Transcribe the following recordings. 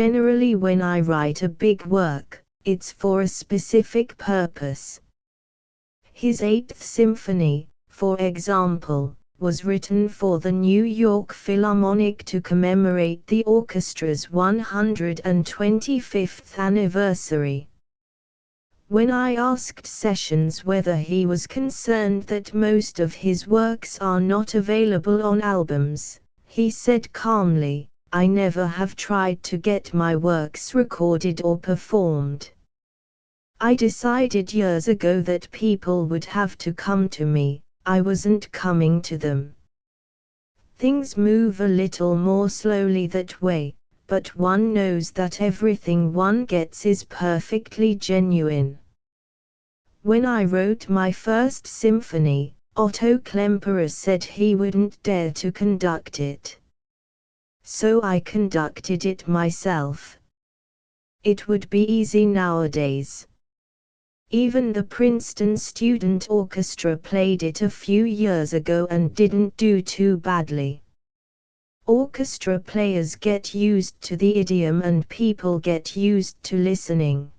Generally when I write a big work, it's for a specific purpose. His Eighth Symphony, for example, was written for the New York Philharmonic to commemorate the orchestra's 125th anniversary. When I asked Sessions whether he was concerned that most of his works are not available on albums, he said calmly, "I never have tried to get my works recorded or performed. I decided years ago that people would have to come to me, I wasn't coming to them. Things move a little more slowly that way, but one knows that everything one gets is perfectly genuine." When I wrote my first symphony, Otto Klemperer said he wouldn't dare to conduct it. So I conducted it myself. It would be easy nowadays. Even the Princeton Student Orchestra played it a few years ago and didn't do too badly. Orchestra players get used to the idiom and people get used to listening.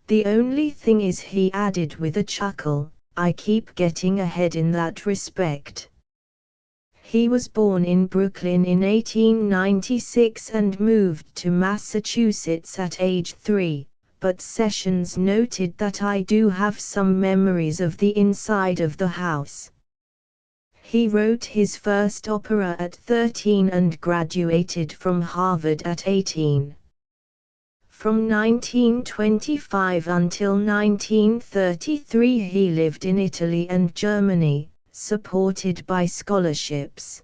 The only thing is, he added with a chuckle, I keep getting ahead in that respect. He was born in Brooklyn in 1896 and moved to Massachusetts at age 3. But Sessions noted that I do have some memories of the inside of the house. He wrote his first opera at 13 and graduated from Harvard at 18. From 1925 until 1933 he lived in Italy and Germany, supported by scholarships.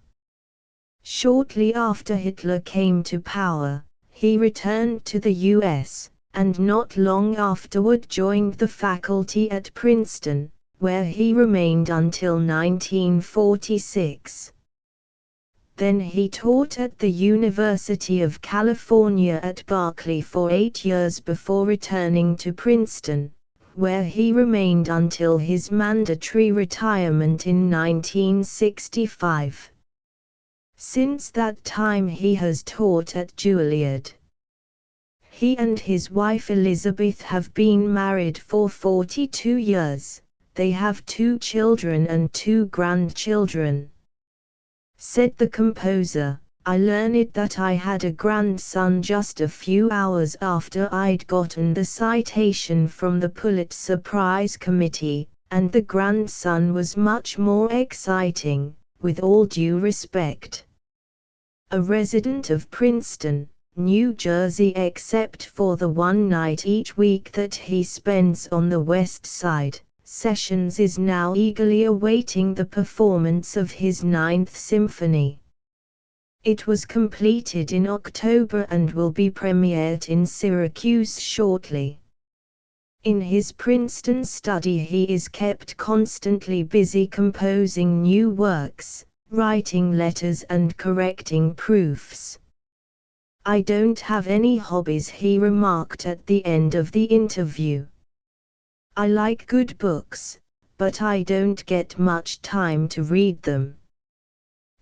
Shortly after Hitler came to power, he returned to the US, and not long afterward joined the faculty at Princeton, where he remained until 1946. Then he taught at the University of California at Berkeley for 8 years before returning to Princeton, where he remained until his mandatory retirement in 1965. Since that time he has taught at Juilliard. He and his wife Elizabeth have been married for 42 years. They have 2 children and 2 grandchildren. Said the composer, I learned that I had a grandson just a few hours after I'd gotten the citation from the Pulitzer Prize Committee, and the grandson was much more exciting, with all due respect. A resident of Princeton, New Jersey, except for the one night each week that he spends on the West Side, Sessions is now eagerly awaiting the performance of his 9th Symphony. It was completed in October and will be premiered in Syracuse shortly. In his Princeton study he is kept constantly busy composing new works, writing letters and correcting proofs. I don't have any hobbies, he remarked at the end of the interview. I like good books, but I don't get much time to read them.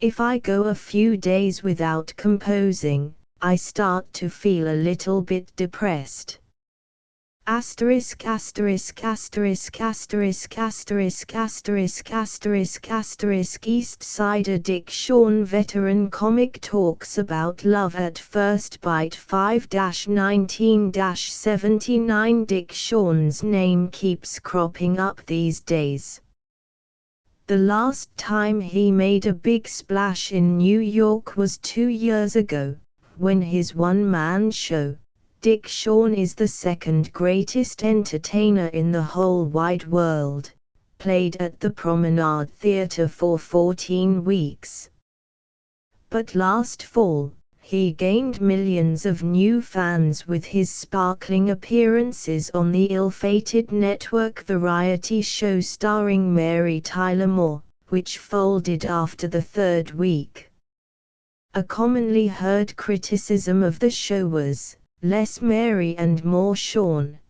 If I go a few days without composing, I start to feel a little bit depressed. Asterisk asterisk asterisk asterisk asterisk asterisk asterisk asterisk East Sider Dick Shawn veteran comic talks about love at first bite 5-19-79 Dick Shawn's name keeps cropping up these days. The last time he made a big splash in New York was 2 years ago, when his one-man show, Dick Shawn is the second greatest entertainer in the whole wide world, played at the Promenade Theatre for 14 weeks. But last fall, he gained millions of new fans with his sparkling appearances on the ill-fated network variety show starring Mary Tyler Moore, which folded after the 3rd week. A commonly heard criticism of the show was, less Mary and more Shawn.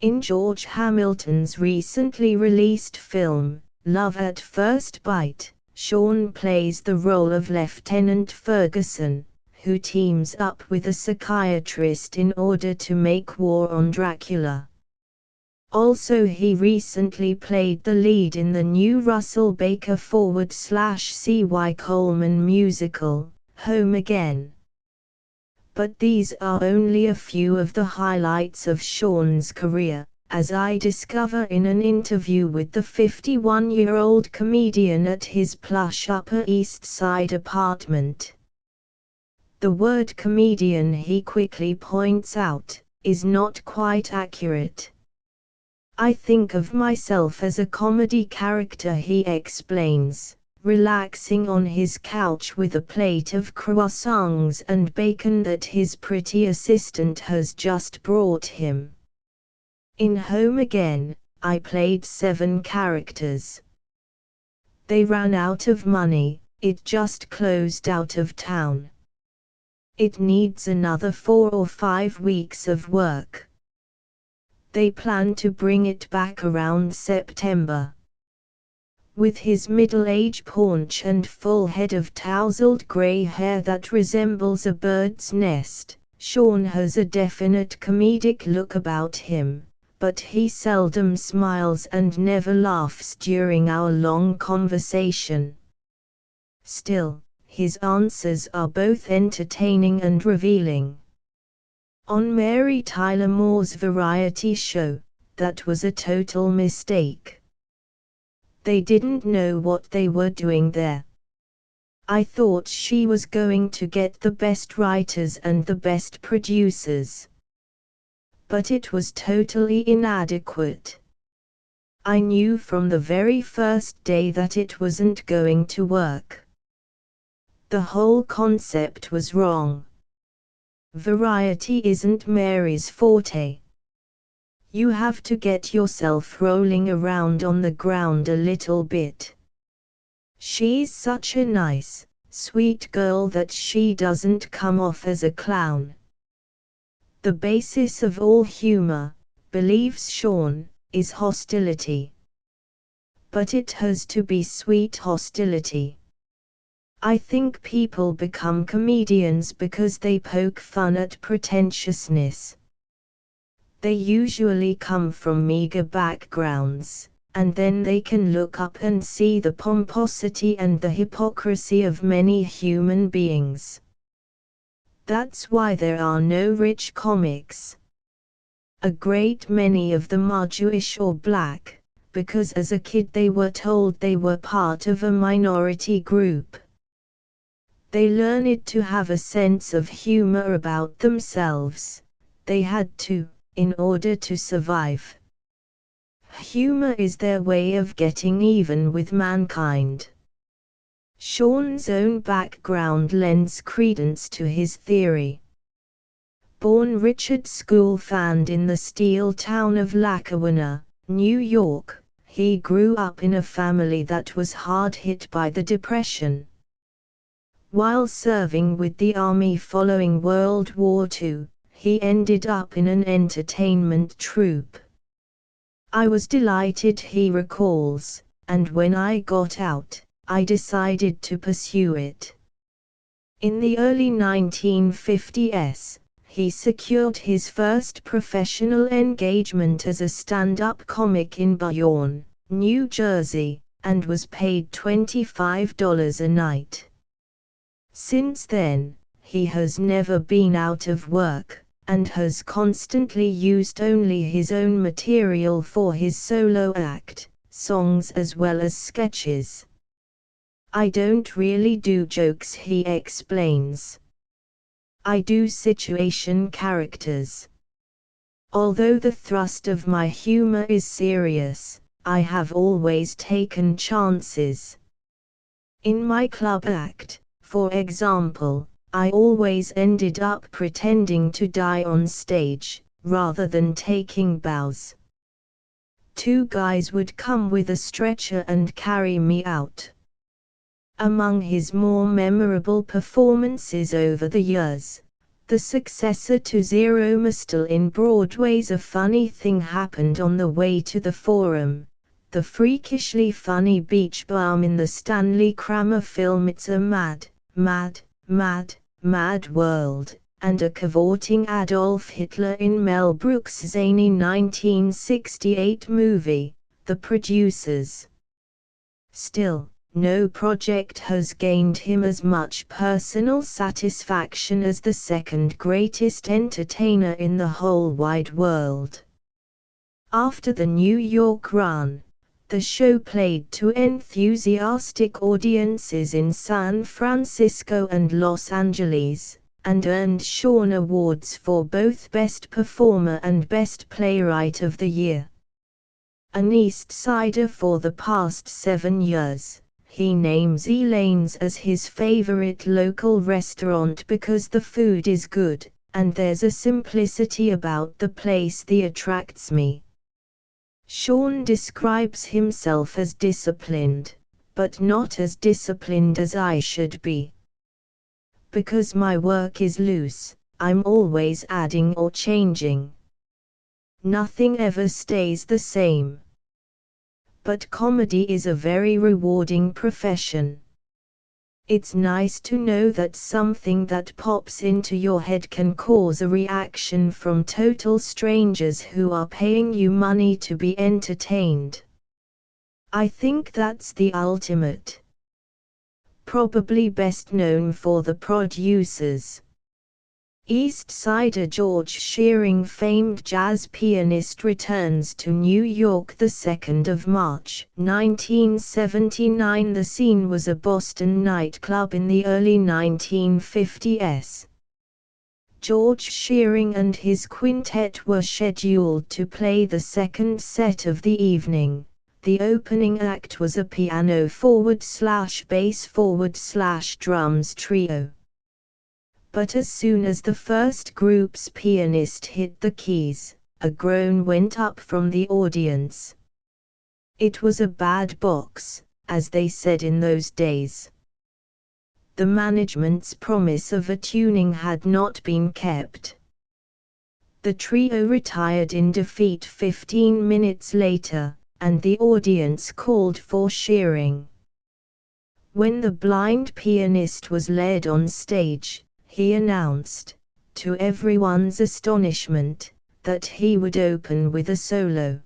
In George Hamilton's recently released film, Love at First Bite, Shawn plays the role of Lieutenant Ferguson, who teams up with a psychiatrist in order to make war on Dracula. Also, he recently played the lead in the new Russell Baker /C.Y. Coleman musical, Home Again. But these are only a few of the highlights of Sean's career, as I discover in an interview with the 51-year-old comedian at his plush Upper East Side apartment. The word comedian, he quickly points out, is not quite accurate. I think of myself as a comedy character, he explains, relaxing on his couch with a plate of croissants and bacon that his pretty assistant has just brought him. In Home Again, I played 7 characters. They ran out of money, it just closed out of town. It needs another 4 or 5 weeks of work. They plan to bring it back around September. With his middle-aged paunch and full head of tousled grey hair that resembles a bird's nest, Sean has a definite comedic look about him, but he seldom smiles and never laughs during our long conversation. Still, his answers are both entertaining and revealing. On Mary Tyler Moore's variety show, that was a total mistake. They didn't know what they were doing there. I thought she was going to get the best writers and the best producers. But it was totally inadequate. I knew from the very first day that it wasn't going to work. The whole concept was wrong. Variety isn't Mary's forte. You have to get yourself rolling around on the ground a little bit. She's such a nice, sweet girl that she doesn't come off as a clown. The basis of all humor, believes Sean, is hostility. But it has to be sweet hostility. I think people become comedians because they poke fun at pretentiousness. They usually come from meager backgrounds, and then they can look up and see the pomposity and the hypocrisy of many human beings. That's why there are no rich comics. A great many of them are Jewish or black, because as a kid they were told they were part of a minority group. They learned to have a sense of humor about themselves. They had to, in order to survive. Humor is their way of getting even with mankind. Sean's own background lends credence to his theory. Born Richard School Fand in the steel town of Lackawanna, New York, he grew up in a family that was hard hit by the Depression. While serving with the Army following World War II, he ended up in an entertainment troupe. I was delighted, he recalls, and when I got out, I decided to pursue it. In the early 1950s, he secured his first professional engagement as a stand-up comic in Bayonne, New Jersey, and was paid $25 a night. Since then, he has never been out of work, and has constantly used only his own material for his solo act, songs as well as sketches. I don't really do jokes, he explains. I do situation characters. Although the thrust of my humor is serious, I have always taken chances. In my club act, for example, I always ended up pretending to die on stage, rather than taking bows. 2 guys would come with a stretcher and carry me out. Among his more memorable performances over the years, the successor to Zero Mistel in Broadway's A Funny Thing Happened on the Way to the Forum, the freakishly funny beach bum in the Stanley Kramer film It's a Mad, Mad, Mad, Mad World, and a cavorting Adolf Hitler in Mel Brooks' zany 1968 movie, The Producers. Still, no project has gained him as much personal satisfaction as the second greatest entertainer in the whole wide world. After the New York run, the show played to enthusiastic audiences in San Francisco and Los Angeles, and earned Sean awards for both Best Performer and Best Playwright of the Year. An East Sider for the past 7 years, he names Elaine's as his favorite local restaurant because the food is good, and there's a simplicity about the place that attracts me. Sean describes himself as disciplined, but not as disciplined as I should be. Because my work is loose, I'm always adding or changing. Nothing ever stays the same. But comedy is a very rewarding profession. It's nice to know that something that pops into your head can cause a reaction from total strangers who are paying you money to be entertained. I think that's the ultimate. Probably best known for The Producers. East Sider George Shearing, famed jazz pianist, returns to New York the 2nd of March, 1979. The scene was a Boston nightclub in the early 1950s. George Shearing and his quintet were scheduled to play the second set of the evening. The opening act was a piano/bass/drums trio. But as soon as the first group's pianist hit the keys, a groan went up from the audience. It was a bad box, as they said in those days. The management's promise of a tuning had not been kept. The trio retired in defeat 15 minutes later, and the audience called for Shearing. When the blind pianist was led on stage, he announced, to everyone's astonishment, that he would open with a solo.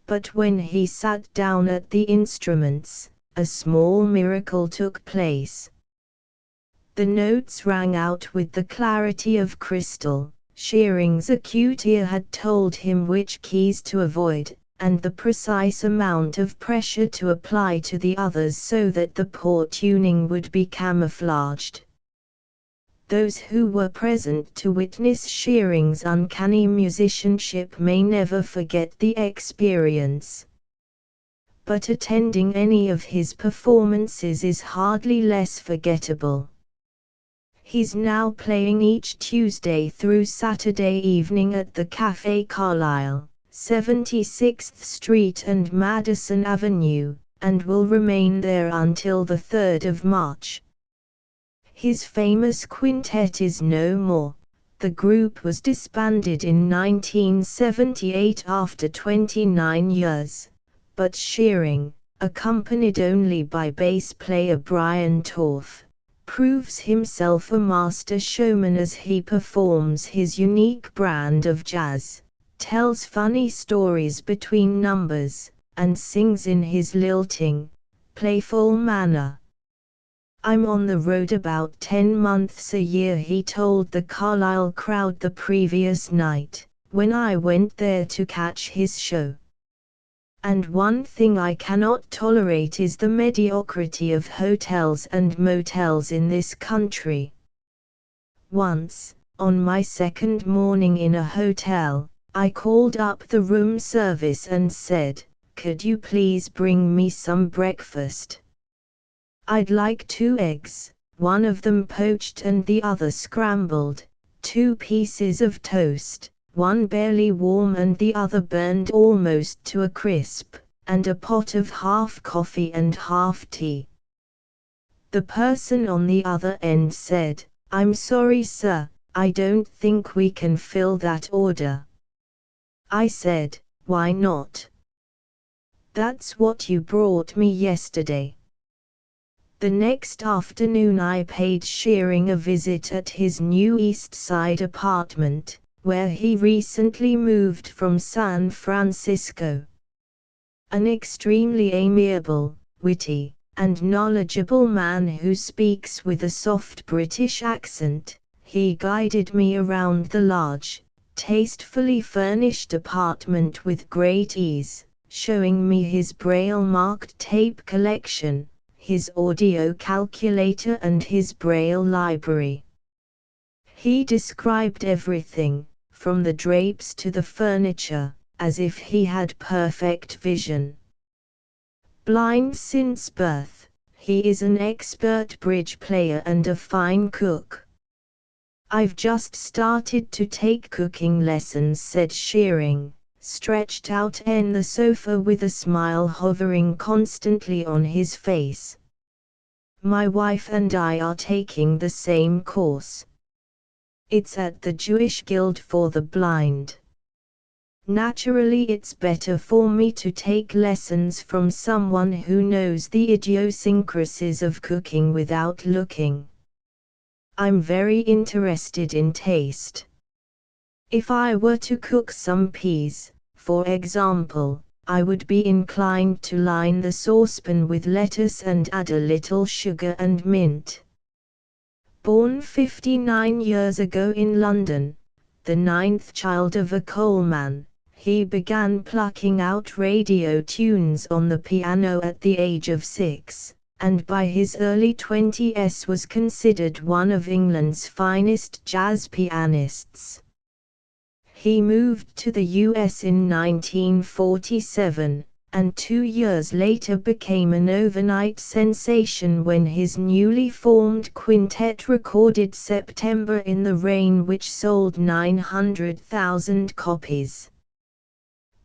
But when he sat down at the instruments, a small miracle took place. The notes rang out with the clarity of crystal. Shearing's acute ear had told him which keys to avoid, and the precise amount of pressure to apply to the others so that the poor tuning would be camouflaged. Those who were present to witness Shearing's uncanny musicianship may never forget the experience. But attending any of his performances is hardly less forgettable. He's now playing each Tuesday through Saturday evening at the Café Carlyle, 76th Street and Madison Avenue, and will remain there until the 3rd of March. His famous quintet is no more. The group was disbanded in 1978 after 29 years, but Shearing, accompanied only by bass player Brian Torff, proves himself a master showman as he performs his unique brand of jazz, tells funny stories between numbers, and sings in his lilting, playful manner. "I'm on the road about 10 months a year," he told the Carlisle crowd the previous night, when I went there to catch his show. "And one thing I cannot tolerate is the mediocrity of hotels and motels in this country." Once, on my second morning in a hotel, I called up the room service and said, "Could you please bring me some breakfast? I'd like 2 eggs, one of them poached and the other scrambled, 2 pieces of toast, one barely warm and the other burned almost to a crisp, and a pot of half coffee and half tea." The person on the other end said, "I'm sorry sir, I don't think we can fill that order." I said, "Why not? That's what you brought me yesterday." The next afternoon I paid Shearing a visit at his new East Side apartment, where he recently moved from San Francisco. An extremely amiable, witty, and knowledgeable man who speaks with a soft British accent, he guided me around the large, tastefully furnished apartment with great ease, showing me his Braille-marked tape collection, his audio calculator and his Braille library. He described everything, from the drapes to the furniture, as if he had perfect vision. Blind since birth, he is an expert bridge player and a fine cook. "I've just started to take cooking lessons," said Shearing, stretched out on the sofa with a smile hovering constantly on his face. "My wife and I are taking the same course. It's at the Jewish Guild for the Blind. Naturally, it's better for me to take lessons from someone who knows the idiosyncrasies of cooking without looking. I'm very interested in taste. If I were to cook some peas, for example, I would be inclined to line the saucepan with lettuce and add a little sugar and mint." Born 59 years ago in London, the ninth child of a coalman, he began plucking out radio tunes on the piano at the age of 6, and by his early 20s was considered one of England's finest jazz pianists. He moved to the US in 1947, and 2 years later became an overnight sensation when his newly formed quintet recorded "September in the Rain," which sold 900,000 copies.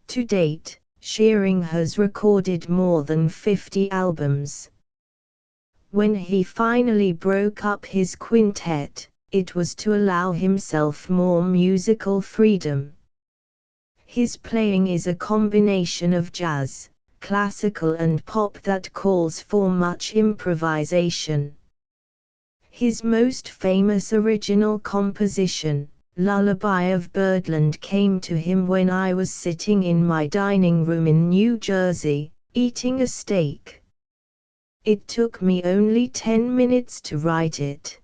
To date, Shearing has recorded more than 50 albums. When he finally broke up his quintet, it was to allow himself more musical freedom. His playing is a combination of jazz, classical and pop that calls for much improvisation. His most famous original composition, "Lullaby of Birdland," came to him when I was sitting in my dining room in New Jersey, eating a steak. It took me only 10 minutes to write it.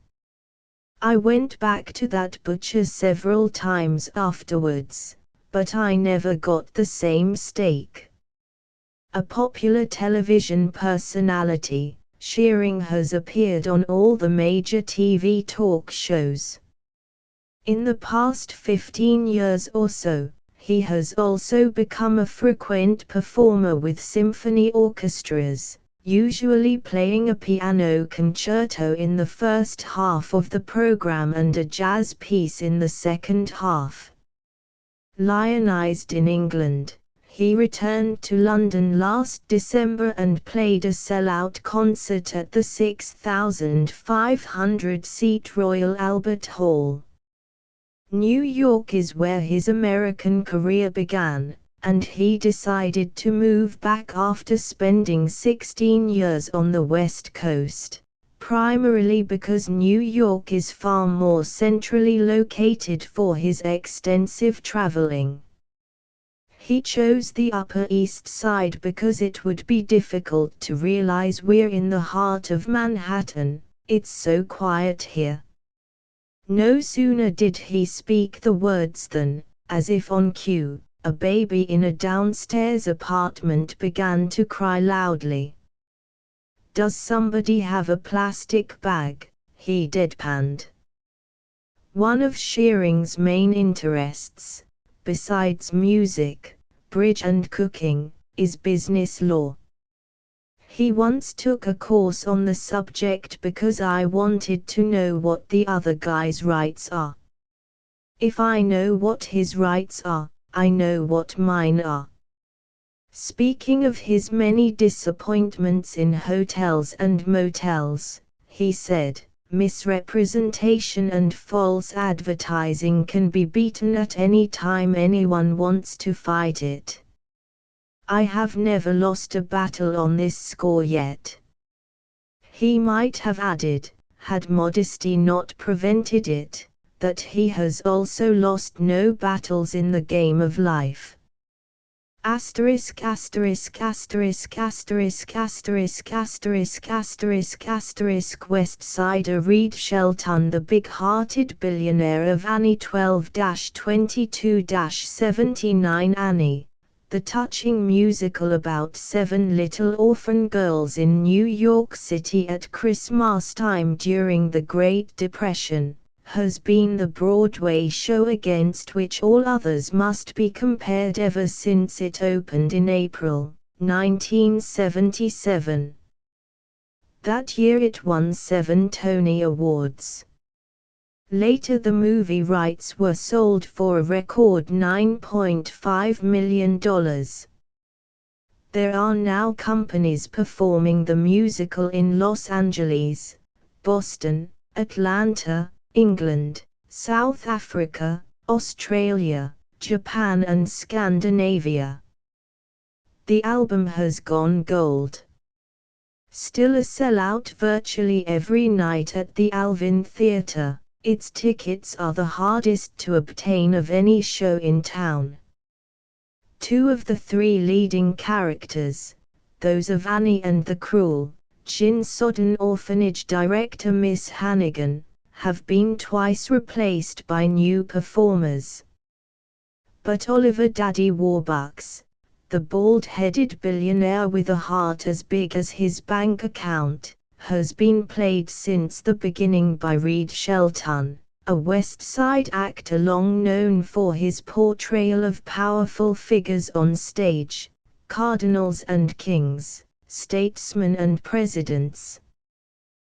I went back to that butcher several times afterwards, but I never got the same steak. A popular television personality, Shearing has appeared on all the major TV talk shows. In the past 15 years or so, he has also become a frequent performer with symphony orchestras, usually playing a piano concerto in the first half of the program and a jazz piece in the second half. Lionized in England, he returned to London last December and played a sellout concert at the 6,500-seat Royal Albert Hall. New York is where his American career began, and he decided to move back after spending 16 years on the West Coast, primarily because New York is far more centrally located for his extensive traveling. He chose the Upper East Side because it would be difficult to realize we're in the heart of Manhattan, it's so quiet here. No sooner did he speak the words than, as if on cue, a baby in a downstairs apartment began to cry loudly. "Does somebody have a plastic bag?" he deadpanned. One of Shearing's main interests, besides music, bridge and cooking, is business law. He once took a course on the subject because I wanted to know what the other guy's rights are. If I know what his rights are, I know what mine are. Speaking of his many disappointments in hotels and motels, he said, "Misrepresentation and false advertising can be beaten at any time anyone wants to fight it. I have never lost a battle on this score yet." He might have added, had modesty not prevented it, that he has also lost no battles in the game of life. Asterisk asterisk asterisk asterisk asterisk asterisk asterisk asterisk West Sider Reed Shelton, the big-hearted billionaire of Annie 12-22-79 Annie, the touching musical about 7 little orphan girls in New York City at Christmas time during the Great Depression, has been the Broadway show against which all others must be compared ever since it opened in April 1977. That year it won 7 Tony Awards. Later the movie rights were sold for a record $9.5 million. There are now companies performing the musical in Los Angeles, Boston, Atlanta, England, South Africa, Australia, Japan and Scandinavia. The album has gone gold. Still a sellout virtually every night at the Alvin Theatre, its tickets are the hardest to obtain of any show in town. 2 of the 3 leading characters, those of Annie and the cruel, gin-sodden orphanage director Miss Hannigan, have been twice replaced by new performers. But Oliver Daddy Warbucks, the bald-headed billionaire with a heart as big as his bank account, has been played since the beginning by Reed Shelton, a West Side actor long known for his portrayal of powerful figures on stage, cardinals and kings, statesmen and presidents.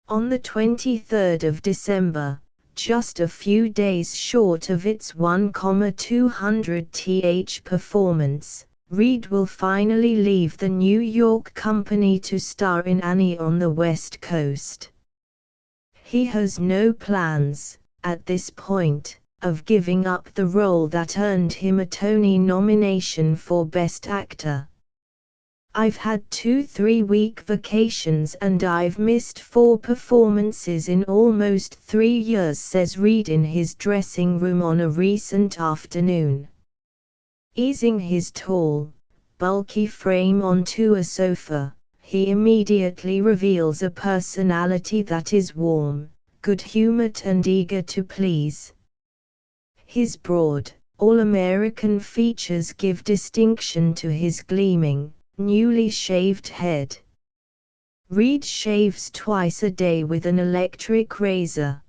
On the 23rd of December, just a few days short of its 1,200th performance, Reed will finally leave the New York company to star in Annie on the West Coast. He has no plans, at this point, of giving up the role that earned him a Tony nomination for Best Actor. I've had 2 3-week vacations and I've missed 4 performances in almost 3 years, says Reed in his dressing room on a recent afternoon. Easing his tall, bulky frame onto a sofa, he immediately reveals a personality that is warm, good-humored and eager to please. His broad, all-American features give distinction to his gleaming, newly shaved head. Reed shaves twice a day with an electric razor.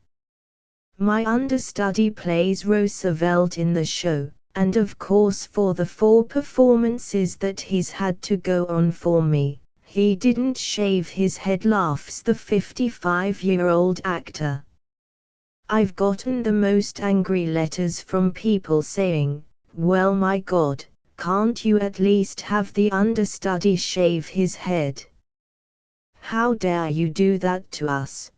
My understudy plays Roosevelt in the show, and of course for the 4 performances that he's had to go on for me, he didn't shave his head, laughs the 55-year-old actor. I've gotten the most angry letters from people saying, well my God, can't you at least have the understudy shave his head? How dare you do that to us?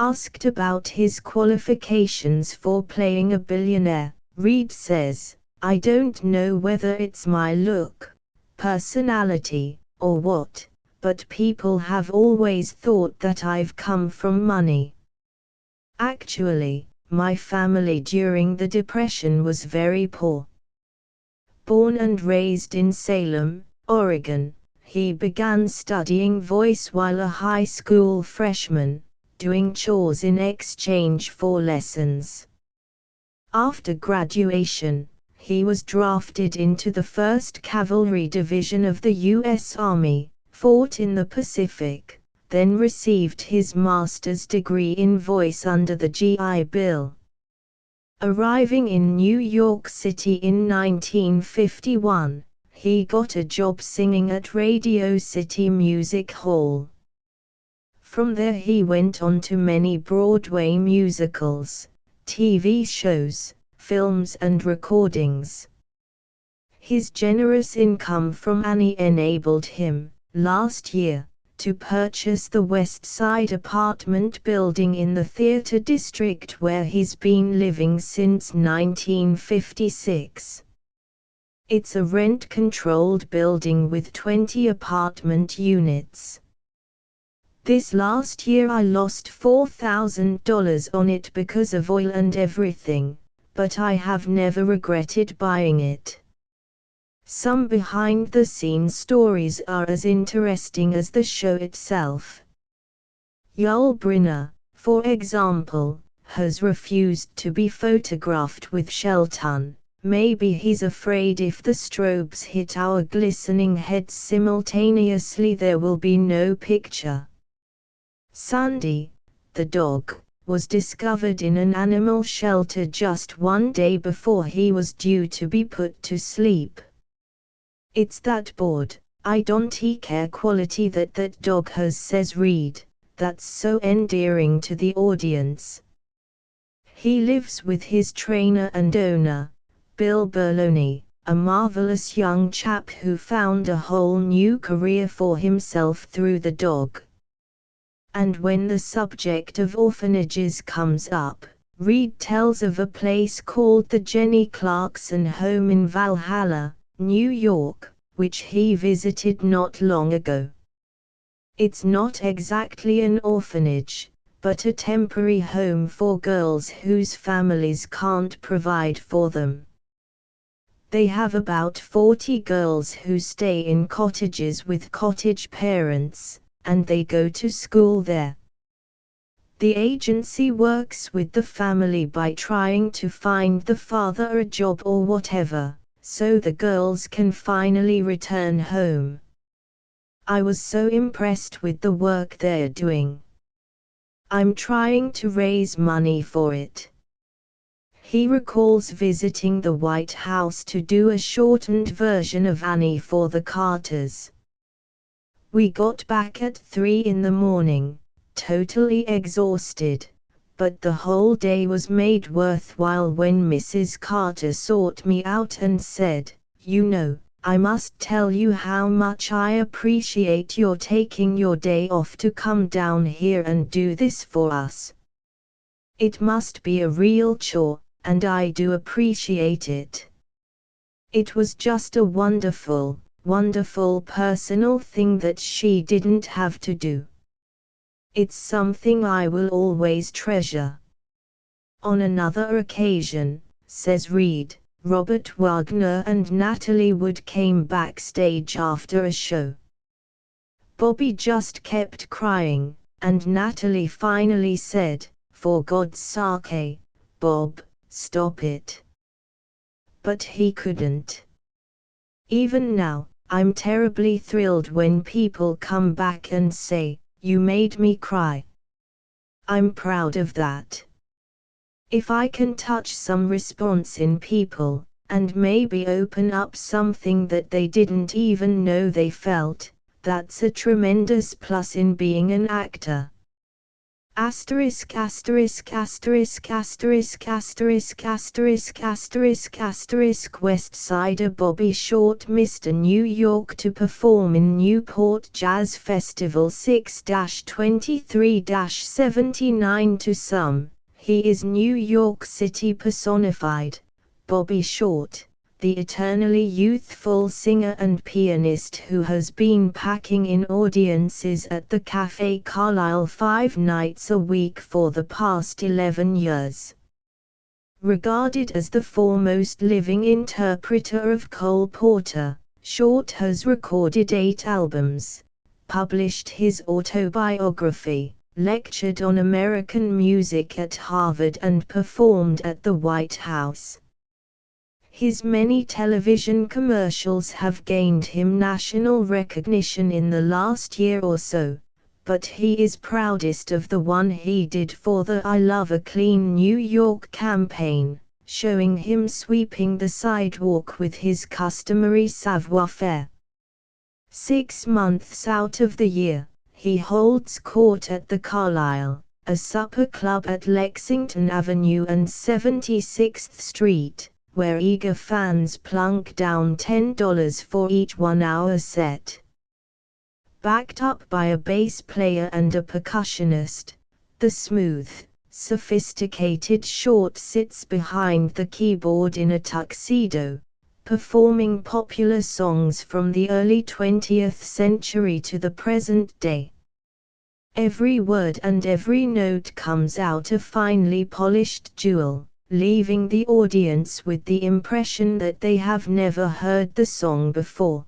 Asked about his qualifications for playing a billionaire, Reed says, I don't know whether it's my look, personality, or what, but people have always thought that I've come from money. Actually, my family during the Depression was very poor. Born and raised in Salem, Oregon, he began studying voice while a high school freshman, doing chores in exchange for lessons. After graduation, he was drafted into the 1st Cavalry Division of the U.S. Army, fought in the Pacific, then received his master's degree in voice under the GI Bill. Arriving in New York City in 1951, he got a job singing at Radio City Music Hall. From there he went on to many Broadway musicals, TV shows, films and recordings. His generous income from Annie enabled him, last year, to purchase the West Side apartment building in the theater district where he's been living since 1956. It's a rent-controlled building with 20 apartment units. This last year I lost $4,000 on it because of oil and everything, but I have never regretted buying it. Some behind-the-scenes stories are as interesting as the show itself. Yul Brynner, for example, has refused to be photographed with Shelton. Maybe he's afraid if the strobes hit our glistening heads simultaneously there will be no picture. Sandy, the dog, was discovered in an animal shelter just one day before he was due to be put to sleep. It's that bored, I don't care quality that dog has, says Reed, that's so endearing to the audience. He lives with his trainer and owner, Bill Berloni, a marvelous young chap who found a whole new career for himself through the dog. And when the subject of orphanages comes up, Reed tells of a place called the Jenny Clarkson Home in Valhalla, New York, which he visited not long ago. It's not exactly an orphanage, but a temporary home for girls whose families can't provide for them. They have about 40 girls who stay in cottages with cottage parents, and they go to school there. The agency works with the family by trying to find the father a job or whatever, so the girls can finally return home. I was so impressed with the work they're doing. I'm trying to raise money for it. He recalls visiting the White House to do a shortened version of Annie for the Carters. We got back at 3 in the morning, totally exhausted, but the whole day was made worthwhile when Mrs. Carter sought me out and said, "You know, I must tell you how much I appreciate your taking your day off to come down here and do this for us. It must be a real chore, and I do appreciate it." It was just a wonderful personal thing that she didn't have to do. It's something I will always treasure. On another occasion, says Reed, Robert Wagner and Natalie Wood came backstage after a show. Bobby just kept crying, and Natalie finally said, "For God's sake, Bob, stop it." But he couldn't. Even now, I'm terribly thrilled when people come back and say, "You made me cry." I'm proud of that. If I can touch some response in people, and maybe open up something that they didn't even know they felt, that's a tremendous plus in being an actor. Asterisk asterisk asterisk asterisk asterisk asterisk asterisk asterisk West Sider Bobby Short Mr. New York to perform in Newport Jazz Festival 6-23-79 To some, he is New York City personified. Bobby Short, the eternally youthful singer and pianist who has been packing in audiences at the Café Carlyle 5 nights a week for the past 11 years. Regarded as the foremost living interpreter of Cole Porter, Short has recorded 8 albums, published his autobiography, lectured on American music at Harvard and performed at the White House. His many television commercials have gained him national recognition in the last year or so, but he is proudest of the one he did for the I Love a Clean New York campaign, showing him sweeping the sidewalk with his customary savoir-faire. 6 months out of the year, he holds court at the Carlyle, a supper club at Lexington Avenue and 76th Street, where eager fans plunk down $10 for each 1-hour set. Backed up by a bass player and a percussionist, the smooth, sophisticated Short sits behind the keyboard in a tuxedo, performing popular songs from the early 20th century to the present day. Every word and every note comes out a finely polished jewel, leaving the audience with the impression that they have never heard the song before.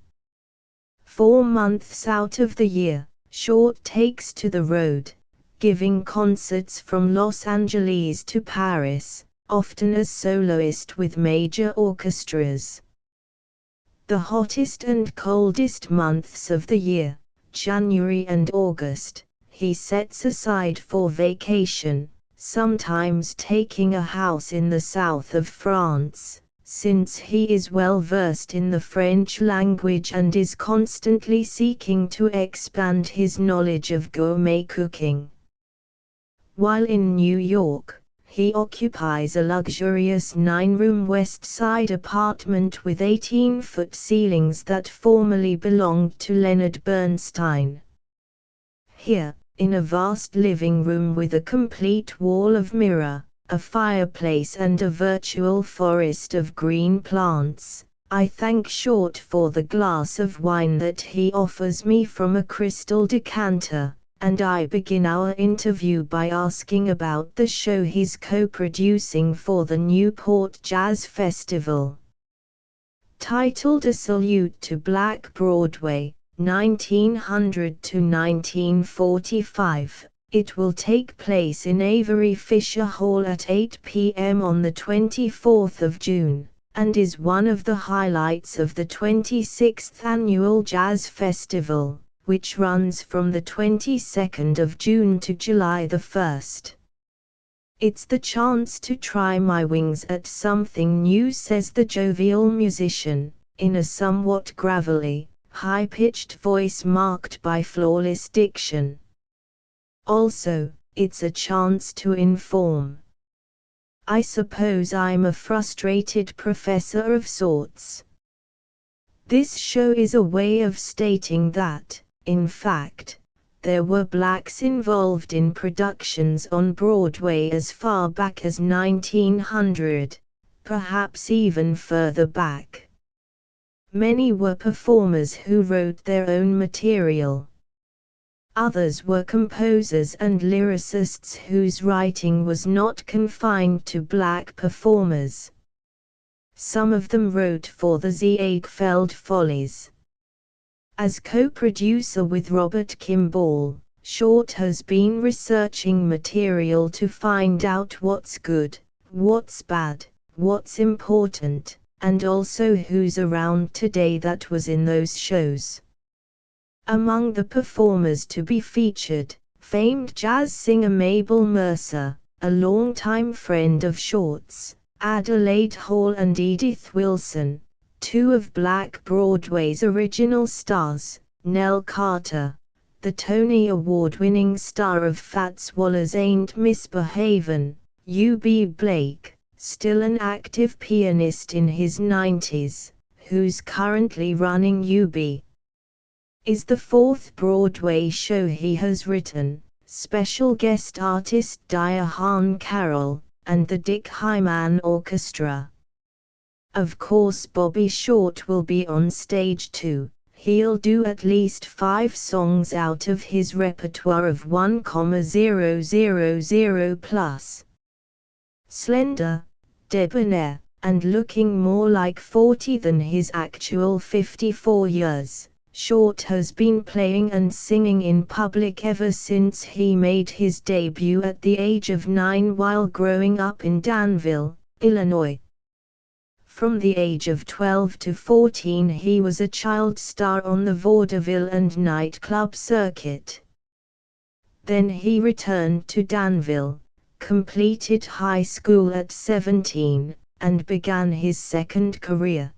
4 months out of the year, Short takes to the road, giving concerts from Los Angeles to Paris, often as soloist with major orchestras. The hottest and coldest months of the year, January and August, he sets aside for vacation, sometimes taking a house in the south of France, since he is well versed in the French language and is constantly seeking to expand his knowledge of gourmet cooking. While in New York, he occupies a luxurious 9-room West Side apartment with 18-foot ceilings that formerly belonged to Leonard Bernstein. Here, in a vast living room with a complete wall of mirror, a fireplace and a virtual forest of green plants, I thank Short for the glass of wine that he offers me from a crystal decanter, and I begin our interview by asking about the show he's co-producing for the Newport Jazz Festival. Titled A Salute to Black Broadway, 1900 to 1945, it will take place in Avery Fisher Hall at 8 p.m. on the 24th of June, and is one of the highlights of the 26th Annual Jazz Festival, which runs from the 22nd of June to July the 1st. It's the chance to try my wings at something new, says the jovial musician, in a somewhat gravelly, high-pitched voice marked by flawless diction. Also, it's a chance to inform. I suppose I'm a frustrated professor of sorts. This show is a way of stating that, in fact, there were blacks involved in productions on Broadway as far back as 1900, perhaps even further back. Many were performers who wrote their own material. Others were composers and lyricists whose writing was not confined to black performers. Some of them wrote for the Ziegfeld Follies. As co-producer with Robert Kimball, Short has been researching material to find out what's good, what's bad, what's important, and also who's around today that was in those shows. Among the performers to be featured, famed jazz singer Mabel Mercer, a longtime friend of Short's, Adelaide Hall and Edith Wilson, two of Black Broadway's original stars, Nell Carter, the Tony Award-winning star of Fats Waller's Ain't Misbehavin', U.B. Blake, still an active pianist in his 90s, who's currently running UB. Is the 4th Broadway show he has written, special guest artist Diane Carroll, and the Dick Hyman Orchestra. Of course Bobby Short will be on stage too. He'll do at least 5 songs out of his repertoire of 1,000 plus. Slender, debonair, and looking more like 40 than his actual 54 years. Short has been playing and singing in public ever since he made his debut at the age of 9 while growing up in Danville, Illinois. From the age of 12 to 14 he was a child star on the vaudeville and nightclub circuit. Then he returned to Danville, completed high school at 17, and began his second career.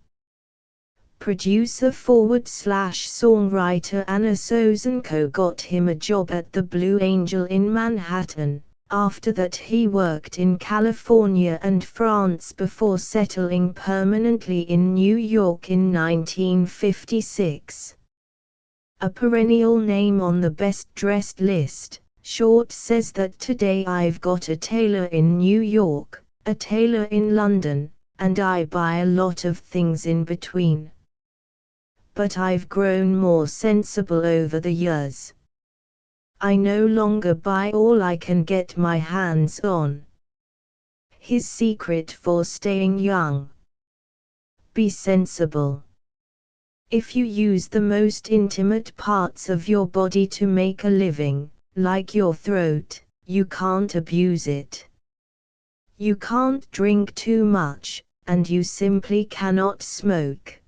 Producer/songwriter Anna Sosenko got him a job at the Blue Angel in Manhattan. After that he worked in California and France before settling permanently in New York in 1956. A perennial name on the best-dressed list, Short says that today I've got a tailor in New York, a tailor in London, and I buy a lot of things in between. But I've grown more sensible over the years. I no longer buy all I can get my hands on. His secret for staying young. Be sensible. If you use the most intimate parts of your body to make a living, like your throat, you can't abuse it. You can't drink too much, and you simply cannot smoke.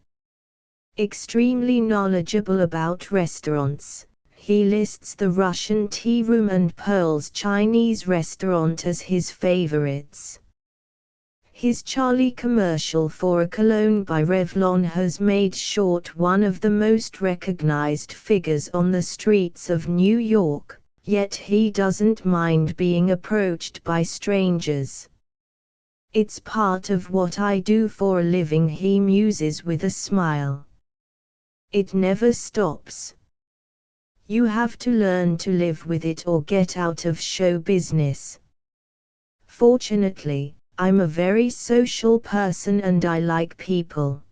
Extremely knowledgeable about restaurants, he lists the Russian Tea Room and Pearl's Chinese restaurant as his favorites. His Charlie commercial for a cologne by Revlon has made Short one of the most recognized figures on the streets of New York, yet he doesn't mind being approached by strangers. It's part of what I do for a living, he muses with a smile. It never stops. You have to learn to live with it or get out of show business. Fortunately, I'm a very social person and I like people.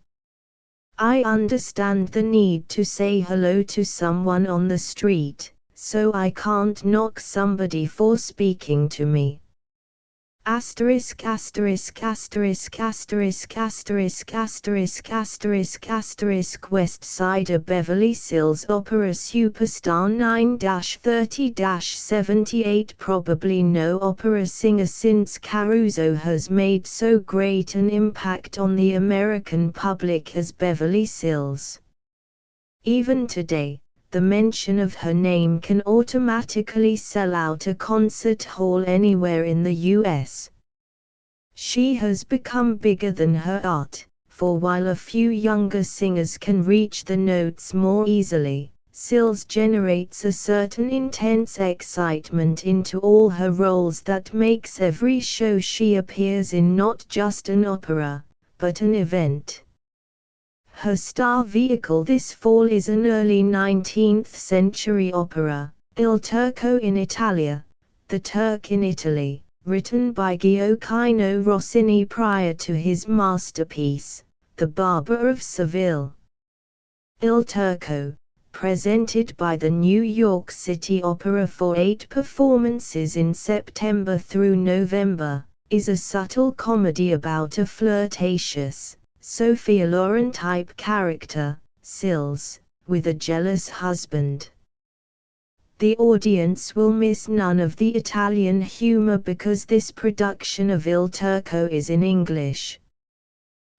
I understand the need to say hello to someone on the street, so I can't knock somebody for speaking to me. Asterisk asterisk asterisk asterisk asterisk asterisk asterisk asterisk West Sider Beverly Hills Opera Superstar 9-30-78 Probably no opera singer since Caruso has made so great an impact on the American public as Beverly Hills. Even today, the mention of her name can automatically sell out a concert hall anywhere in the US. She has become bigger than her art, for while a few younger singers can reach the notes more easily, Sills generates a certain intense excitement into all her roles that makes every show she appears in not just an opera, but an event. Her star vehicle this fall is an early 19th century opera, Il Turco in Italia, The Turk in Italy, written by Gioacchino Rossini prior to his masterpiece, The Barber of Seville. Il Turco, presented by the New York City Opera for 8 performances in September through November, is a subtle comedy about a flirtatious, Sophia Loren-type character, Sills, with a jealous husband. The audience will miss none of the Italian humor because this production of Il Turco is in English.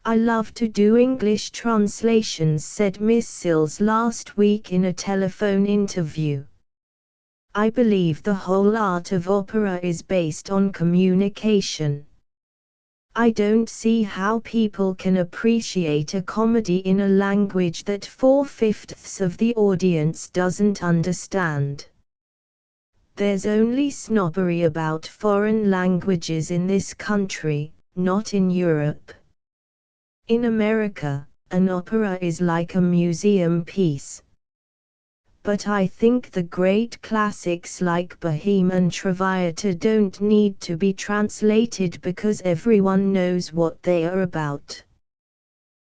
I love to do English translations, said Miss Sills last week in a telephone interview. I believe the whole art of opera is based on communication. I don't see how people can appreciate a comedy in a language that 4/5 of the audience doesn't understand. There's only snobbery about foreign languages in this country, not in Europe. In America, an opera is like a museum piece. But I think the great classics like Bohème and Traviata don't need to be translated because everyone knows what they are about.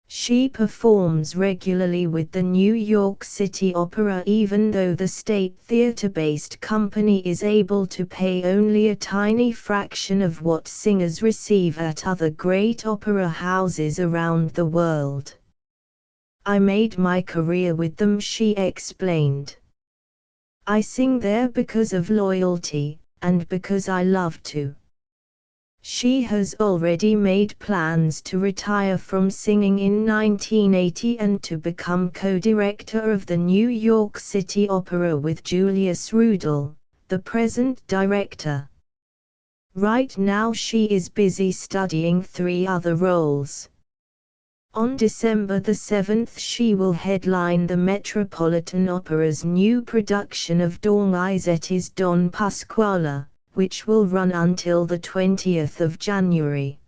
She performs regularly with the New York City Opera even though the state theater-based company is able to pay only a tiny fraction of what singers receive at other great opera houses around the world. I made my career with them, she explained. I sing there because of loyalty, and because I love to. She has already made plans to retire from singing in 1980 and to become co-director of the New York City Opera with Julius Rudel, the present director. Right now she is busy studying 3 other roles. On December the 7th she will headline the Metropolitan Opera's new production of Donizetti's Don Pasquale, which will run until the 20th of January.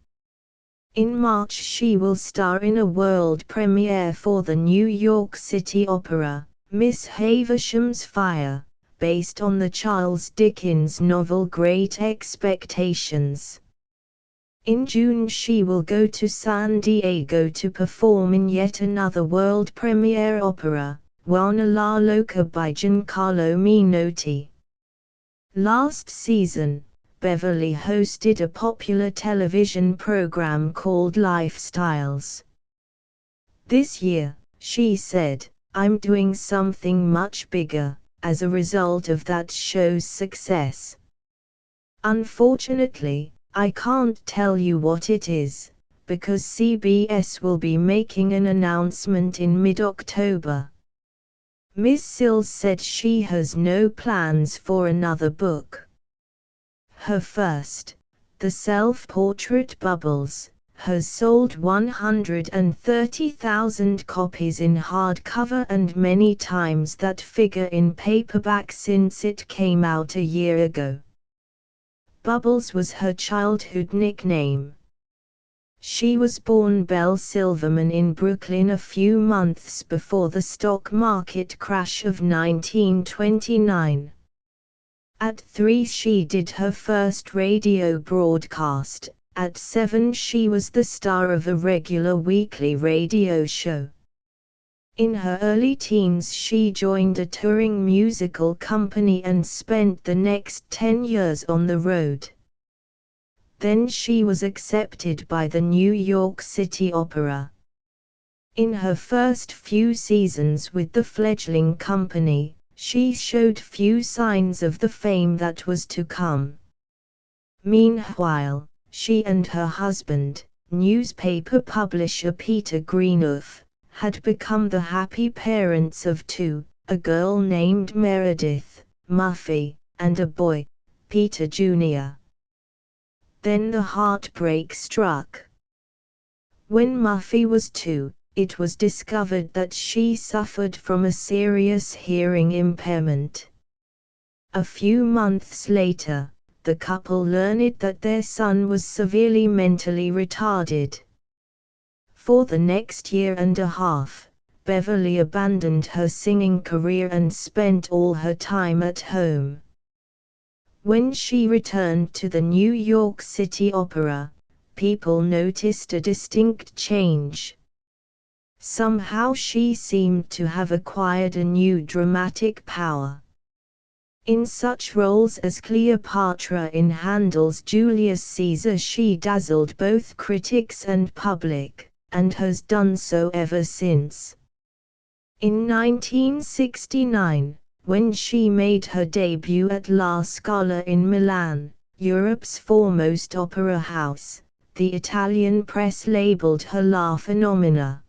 In March she will star in a world premiere for the New York City Opera, Miss Havisham's Fire, based on the Charles Dickens novel Great Expectations. In June she will go to San Diego to perform in yet another world premiere opera, Juana la Loca by Giancarlo Menotti. Last season, Beverly hosted a popular television program called Lifestyles. This year, she said, "I'm doing something much bigger," as a result of that show's success. "Unfortunately, I can't tell you what it is, because CBS will be making an announcement in mid-October." Ms. Sills said she has no plans for another book. Her first, The Self-Portrait Bubbles, has sold 130,000 copies in hardcover and many times that figure in paperback since it came out a year ago. Bubbles was her childhood nickname. She was born Belle Silverman in Brooklyn a few months before the stock market crash of 1929. At 3 she did her first radio broadcast. At 7 she was the star of a regular weekly radio show. In her early teens she joined a touring musical company and spent the next 10 years on the road. Then she was accepted by the New York City Opera. In her first few seasons with the fledgling company, she showed few signs of the fame that was to come. Meanwhile, she and her husband, newspaper publisher Peter Greenhoff, had become the happy parents of two, a girl named Meredith, Muffy, and a boy, Peter Jr. Then the heartbreak struck. When Muffy was 2, it was discovered that she suffered from a serious hearing impairment. A few months later, the couple learned that their son was severely mentally retarded. For the next year and a half, Beverly abandoned her singing career and spent all her time at home. When she returned to the New York City Opera, people noticed a distinct change. Somehow she seemed to have acquired a new dramatic power. In such roles as Cleopatra in Handel's Julius Caesar she dazzled both critics and public, and has done so ever since. In 1969, when she made her debut at La Scala in Milan, Europe's foremost opera house, the Italian press labeled her La Phenomena.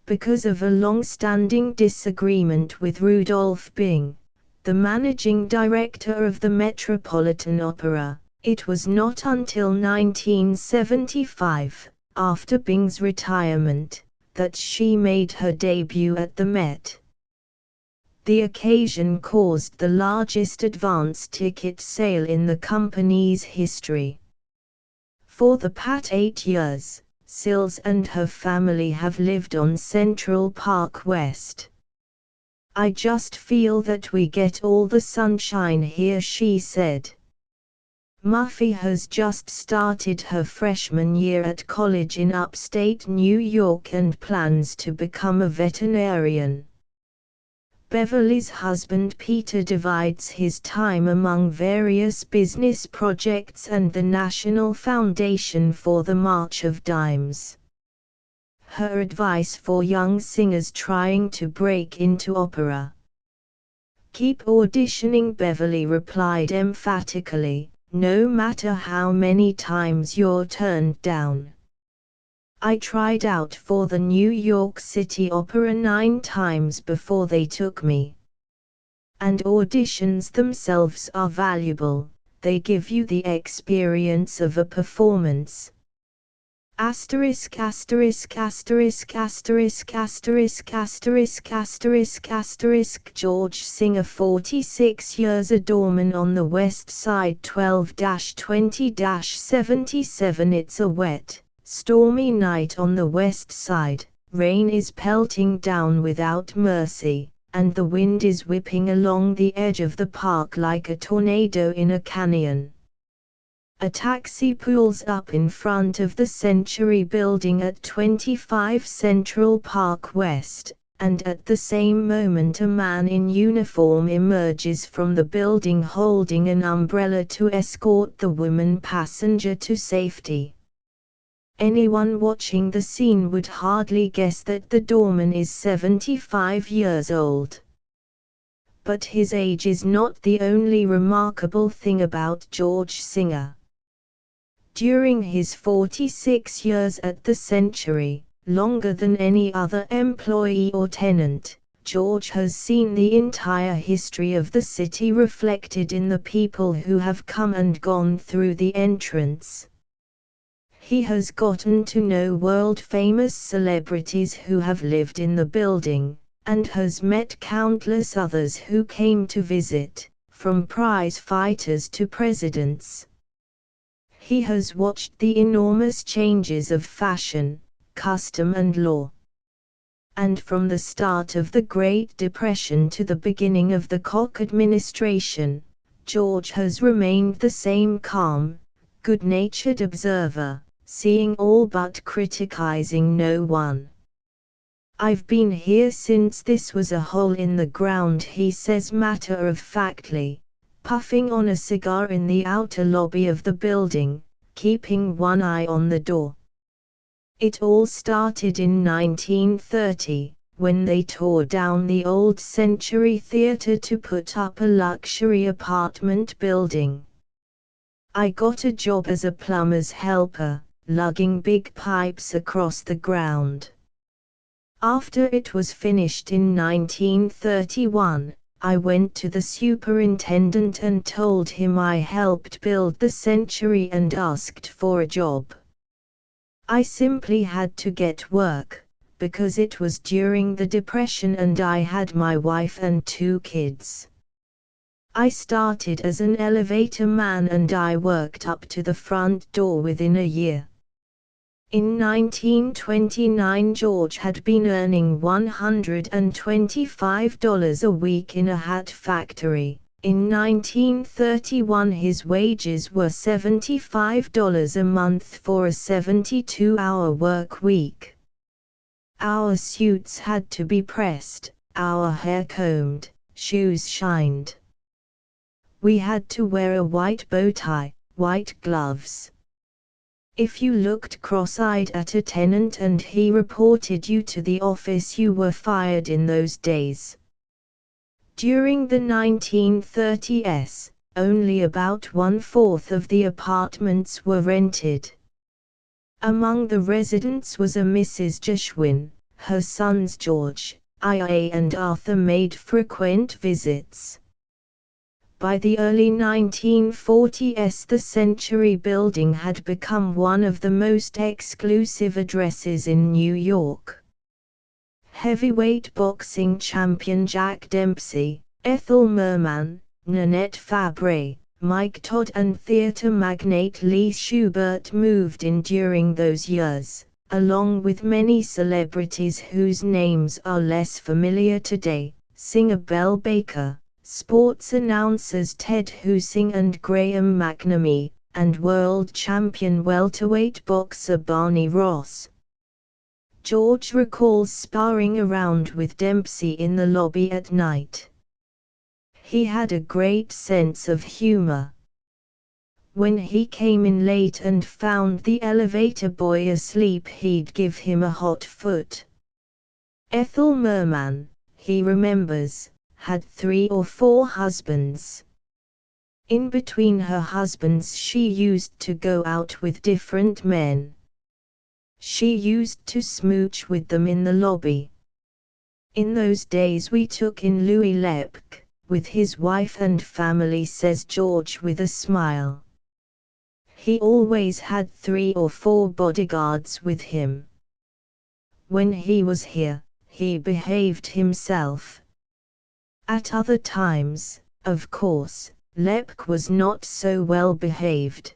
Because of a long-standing disagreement with Rudolph Bing, the managing director of the Metropolitan Opera, it was not until 1975, after Bing's retirement, that she made her debut at the Met. The occasion caused the largest advance ticket sale in the company's history. For the past 8 years, Sills and her family have lived on Central Park West. "I just feel that we get all the sunshine here," she said. Muffy has just started her freshman year at college in upstate New York and plans to become a veterinarian. Beverly's husband Peter divides his time among various business projects and the National Foundation for the March of Dimes. Her advice for young singers trying to break into opera: "Keep auditioning," Beverly replied emphatically, "no matter how many times you're turned down. I tried out for the New York City Opera 9 times before they took me. And auditions themselves are valuable, they give you the experience of a performance." Asterisk asterisk asterisk asterisk asterisk asterisk asterisk asterisk George Singer, 46 years, a doorman on the West Side, 12-20-77. It's a wet, stormy night on the West Side. Rain is pelting down without mercy, and the wind is whipping along the edge of the park like a tornado in a canyon. A taxi pulls up in front of the Century Building at 25 Central Park West, and at the same moment a man in uniform emerges from the building holding an umbrella to escort the woman passenger to safety. Anyone watching the scene would hardly guess that the doorman is 75 years old. But his age is not the only remarkable thing about George Singer. During his 46 years at the Century, longer than any other employee or tenant, George has seen the entire history of the city reflected in the people who have come and gone through the entrance. He has gotten to know world-famous celebrities who have lived in the building, and has met countless others who came to visit, from prize fighters to presidents. He has watched the enormous changes of fashion, custom and law. And from the start of the Great Depression to the beginning of the Koch administration, George has remained the same calm, good-natured observer, seeing all but criticizing no one. "I've been here since this was a hole in the ground," he says matter-of-factly, puffing on a cigar in the outer lobby of the building, keeping one eye on the door. It all started in 1930, when they tore down the old Century Theatre to put up a luxury apartment building. I got a job as a plumber's helper, lugging big pipes across the ground. After it was finished in 1931, I went to the superintendent and told him I helped build the Century and asked for a job. I simply had to get work, because it was during the Depression and I had my wife and 2 kids. I started as an elevator man and I worked up to the front door within a year. In 1929 George had been earning $125 a week in a hat factory. In 1931 his wages were $75 a month for a 72-hour work week. Our suits had to be pressed, our hair combed, shoes shined. We had to wear a white bow tie, white gloves. If you looked cross-eyed at a tenant and he reported you to the office, you were fired in those days. During the 1930s, only about 1/4 of the apartments were rented. Among the residents was a Mrs. Gershwin. Her sons George, I.A. and Arthur made frequent visits. By the early 1940s the Century Building had become one of the most exclusive addresses in New York. Heavyweight boxing champion Jack Dempsey, Ethel Merman, Nanette Fabry, Mike Todd and theater magnate Lee Schubert moved in during those years, along with many celebrities whose names are less familiar today, singer Belle Baker, sports announcers Ted Husing and Graham McNamee, and world champion welterweight boxer Barney Ross. George recalls sparring around with Dempsey in the lobby at night. He had a great sense of humor. When he came in late and found the elevator boy asleep, he'd give him a hot foot. Ethel Merman, he remembers, had 3 or 4 husbands. In between her husbands she used to go out with different men. She used to smooch with them in the lobby. In those days we took in Louis Lepke, with his wife and family, says George with a smile. He always had 3 or 4 bodyguards with him. When he was here, he behaved himself. At other times, of course, Lepke was not so well behaved.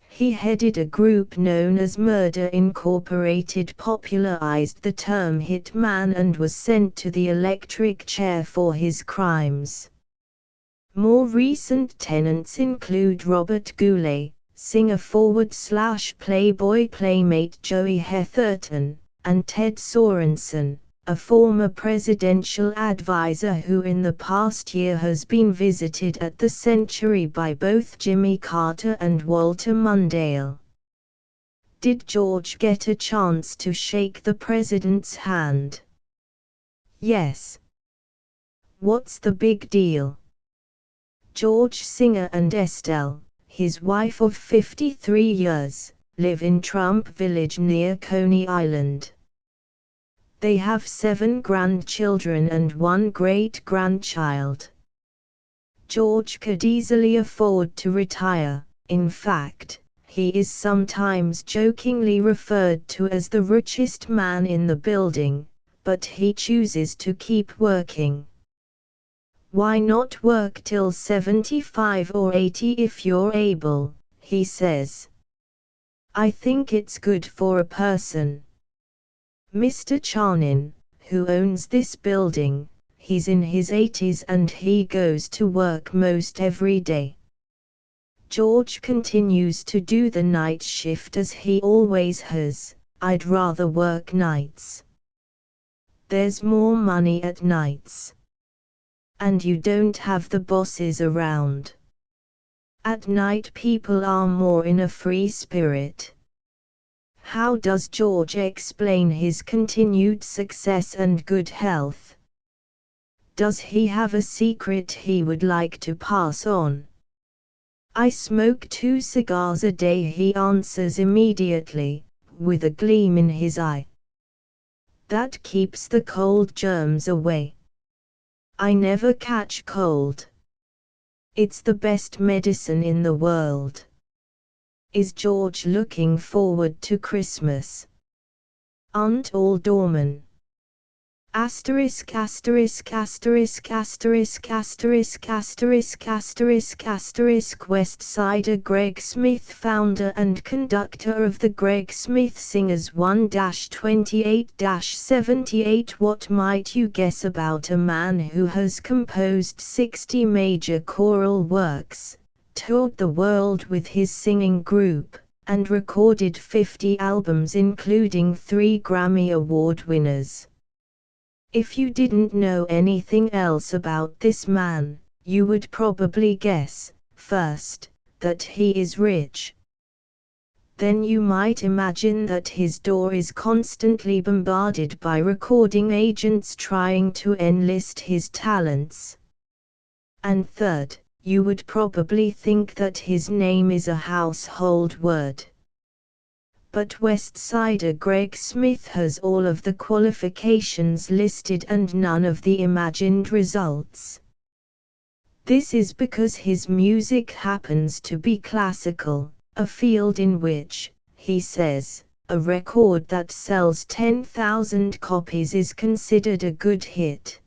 He headed a group known as Murder Incorporated, popularized the term hitman, and was sent to the electric chair for his crimes. More recent tenants include Robert Goulet, singer/Playboy playmate Joey Hetherton, and Ted Sorensen, a former presidential advisor who in the past year has been visited at the Century by both Jimmy Carter and Walter Mondale. Did George get a chance to shake the president's hand? Yes. What's the big deal? George Singer and Estelle, his wife of 53 years, live in Trump Village near Coney Island. They have 7 grandchildren and 1 great-grandchild. George could easily afford to retire. In fact, he is sometimes jokingly referred to as the richest man in the building, but he chooses to keep working. Why not work till 75 or 80 if you're able, he says. I think it's good for a person. Mr. Charnin, who owns this building, he's in his 80s and he goes to work most every day. George continues to do the night shift as he always has. I'd rather work nights. There's more money at nights. And you don't have the bosses around. At night people are more in a free spirit. How does George explain his continued success and good health? Does he have a secret he would like to pass on? I smoke 2 cigars a day, he answers immediately, with a gleam in his eye. That keeps the cold germs away. I never catch cold. It's the best medicine in the world. Is George looking forward to Christmas? Aren't all doormen? Asterisk asterisk asterisk asterisk asterisk asterisk asterisk asterisk West Sider Greg Smith, founder and conductor of the Greg Smith Singers 1-28-78. What might you guess about a man who has composed 60 major choral works, toured the world with his singing group, and recorded 50 albums including 3 Grammy Award winners? If you didn't know anything else about this man, you would probably guess, first, that he is rich. Then you might imagine that his door is constantly bombarded by recording agents trying to enlist his talents. And third, you would probably think that his name is a household word. But West Sider Greg Smith has all of the qualifications listed and none of the imagined results. This is because his music happens to be classical, a field in which, he says, a record that sells 10,000 copies is considered a good hit.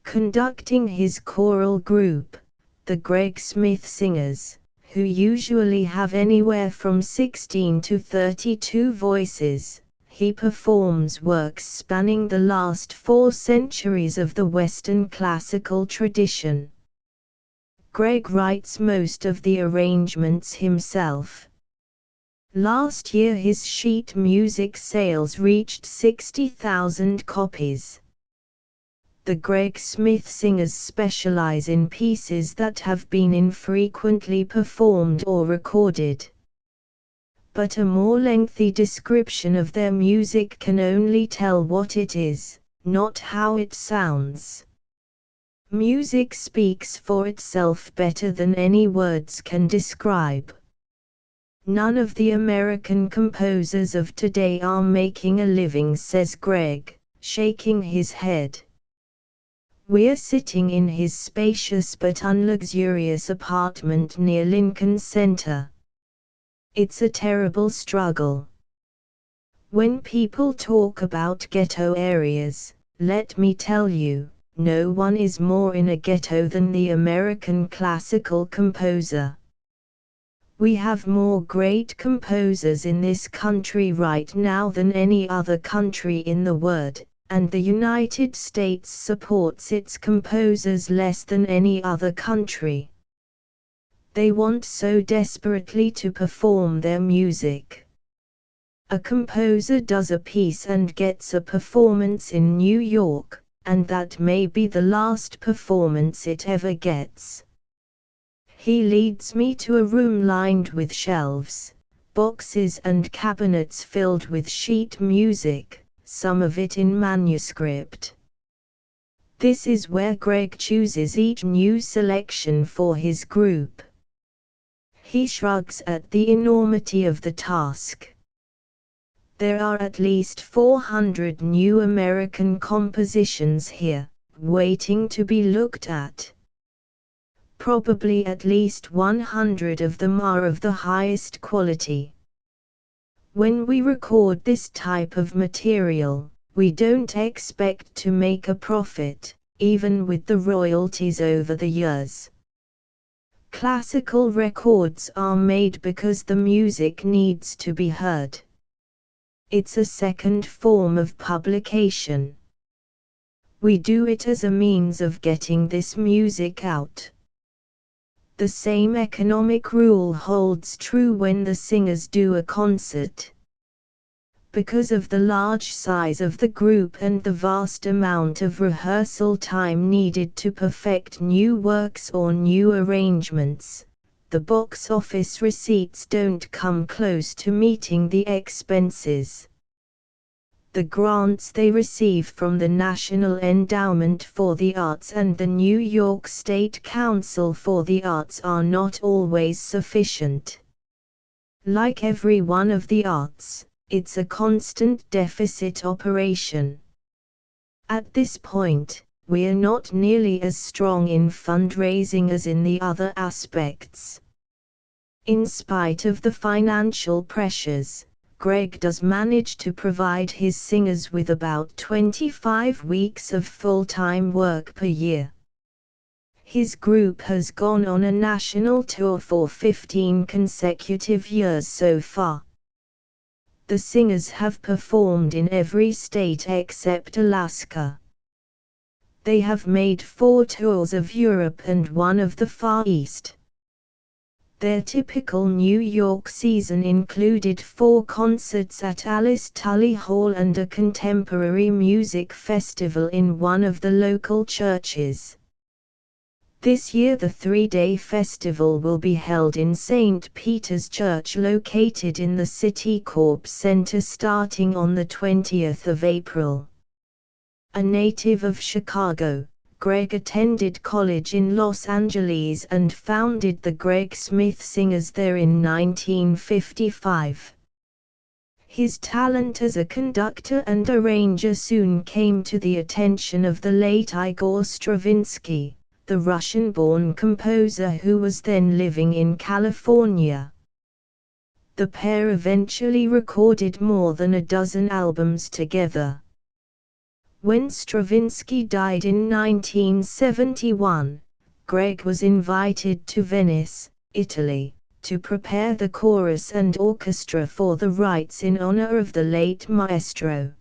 Conducting his choral group, the Greg Smith Singers, who usually have anywhere from 16 to 32 voices, he performs works spanning the last 4 centuries of the Western classical tradition. Greg writes most of the arrangements himself. Last year his sheet music sales reached 60,000 copies. The Greg Smith Singers specialize in pieces that have been infrequently performed or recorded. But a more lengthy description of their music can only tell what it is, not how it sounds. Music speaks for itself better than any words can describe. None of the American composers of today are making a living, says Greg, shaking his head. We're sitting in his spacious but unluxurious apartment near Lincoln Center. It's a terrible struggle. When people talk about ghetto areas, let me tell you, no one is more in a ghetto than the American classical composer. We have more great composers in this country right now than any other country in the world. And the United States supports its composers less than any other country. They want so desperately to perform their music. A composer does a piece and gets a performance in New York, and that may be the last performance it ever gets. He leads me to a room lined with shelves, boxes and cabinets filled with sheet music, some of it in manuscript. This is where Greg chooses each new selection for his group. He shrugs at the enormity of the task. There are at least 400 new American compositions here, waiting to be looked at. Probably at least 100 of them are of the highest quality. When we record this type of material, we don't expect to make a profit, even with the royalties over the years. Classical records are made because the music needs to be heard. It's a second form of publication. We do it as a means of getting this music out. The same economic rule holds true when the singers do a concert. Because of the large size of the group and the vast amount of rehearsal time needed to perfect new works or new arrangements, the box office receipts don't come close to meeting the expenses. The grants they receive from the National Endowment for the Arts and the New York State Council for the Arts are not always sufficient. Like every one of the arts, it's a constant deficit operation. At this point, we are not nearly as strong in fundraising as in the other aspects. In spite of the financial pressures, Greg does manage to provide his singers with about 25 weeks of full-time work per year. His group has gone on a national tour for 15 consecutive years so far. The singers have performed in every state except Alaska. They have made 4 tours of Europe and 1 of the Far East. Their typical New York season included 4 concerts at Alice Tully Hall and a contemporary music festival in one of the local churches. This year the 3-day festival will be held in St. Peter's Church located in the Citicorp Center starting on the 20th of April. A native of Chicago, Greg attended college in Los Angeles and founded the Greg Smith Singers there in 1955. His talent as a conductor and arranger soon came to the attention of the late Igor Stravinsky, the Russian-born composer who was then living in California. The pair eventually recorded more than a dozen albums together. When Stravinsky died in 1971, Greg was invited to Venice, Italy, to prepare the chorus and orchestra for the rites in honor of the late maestro.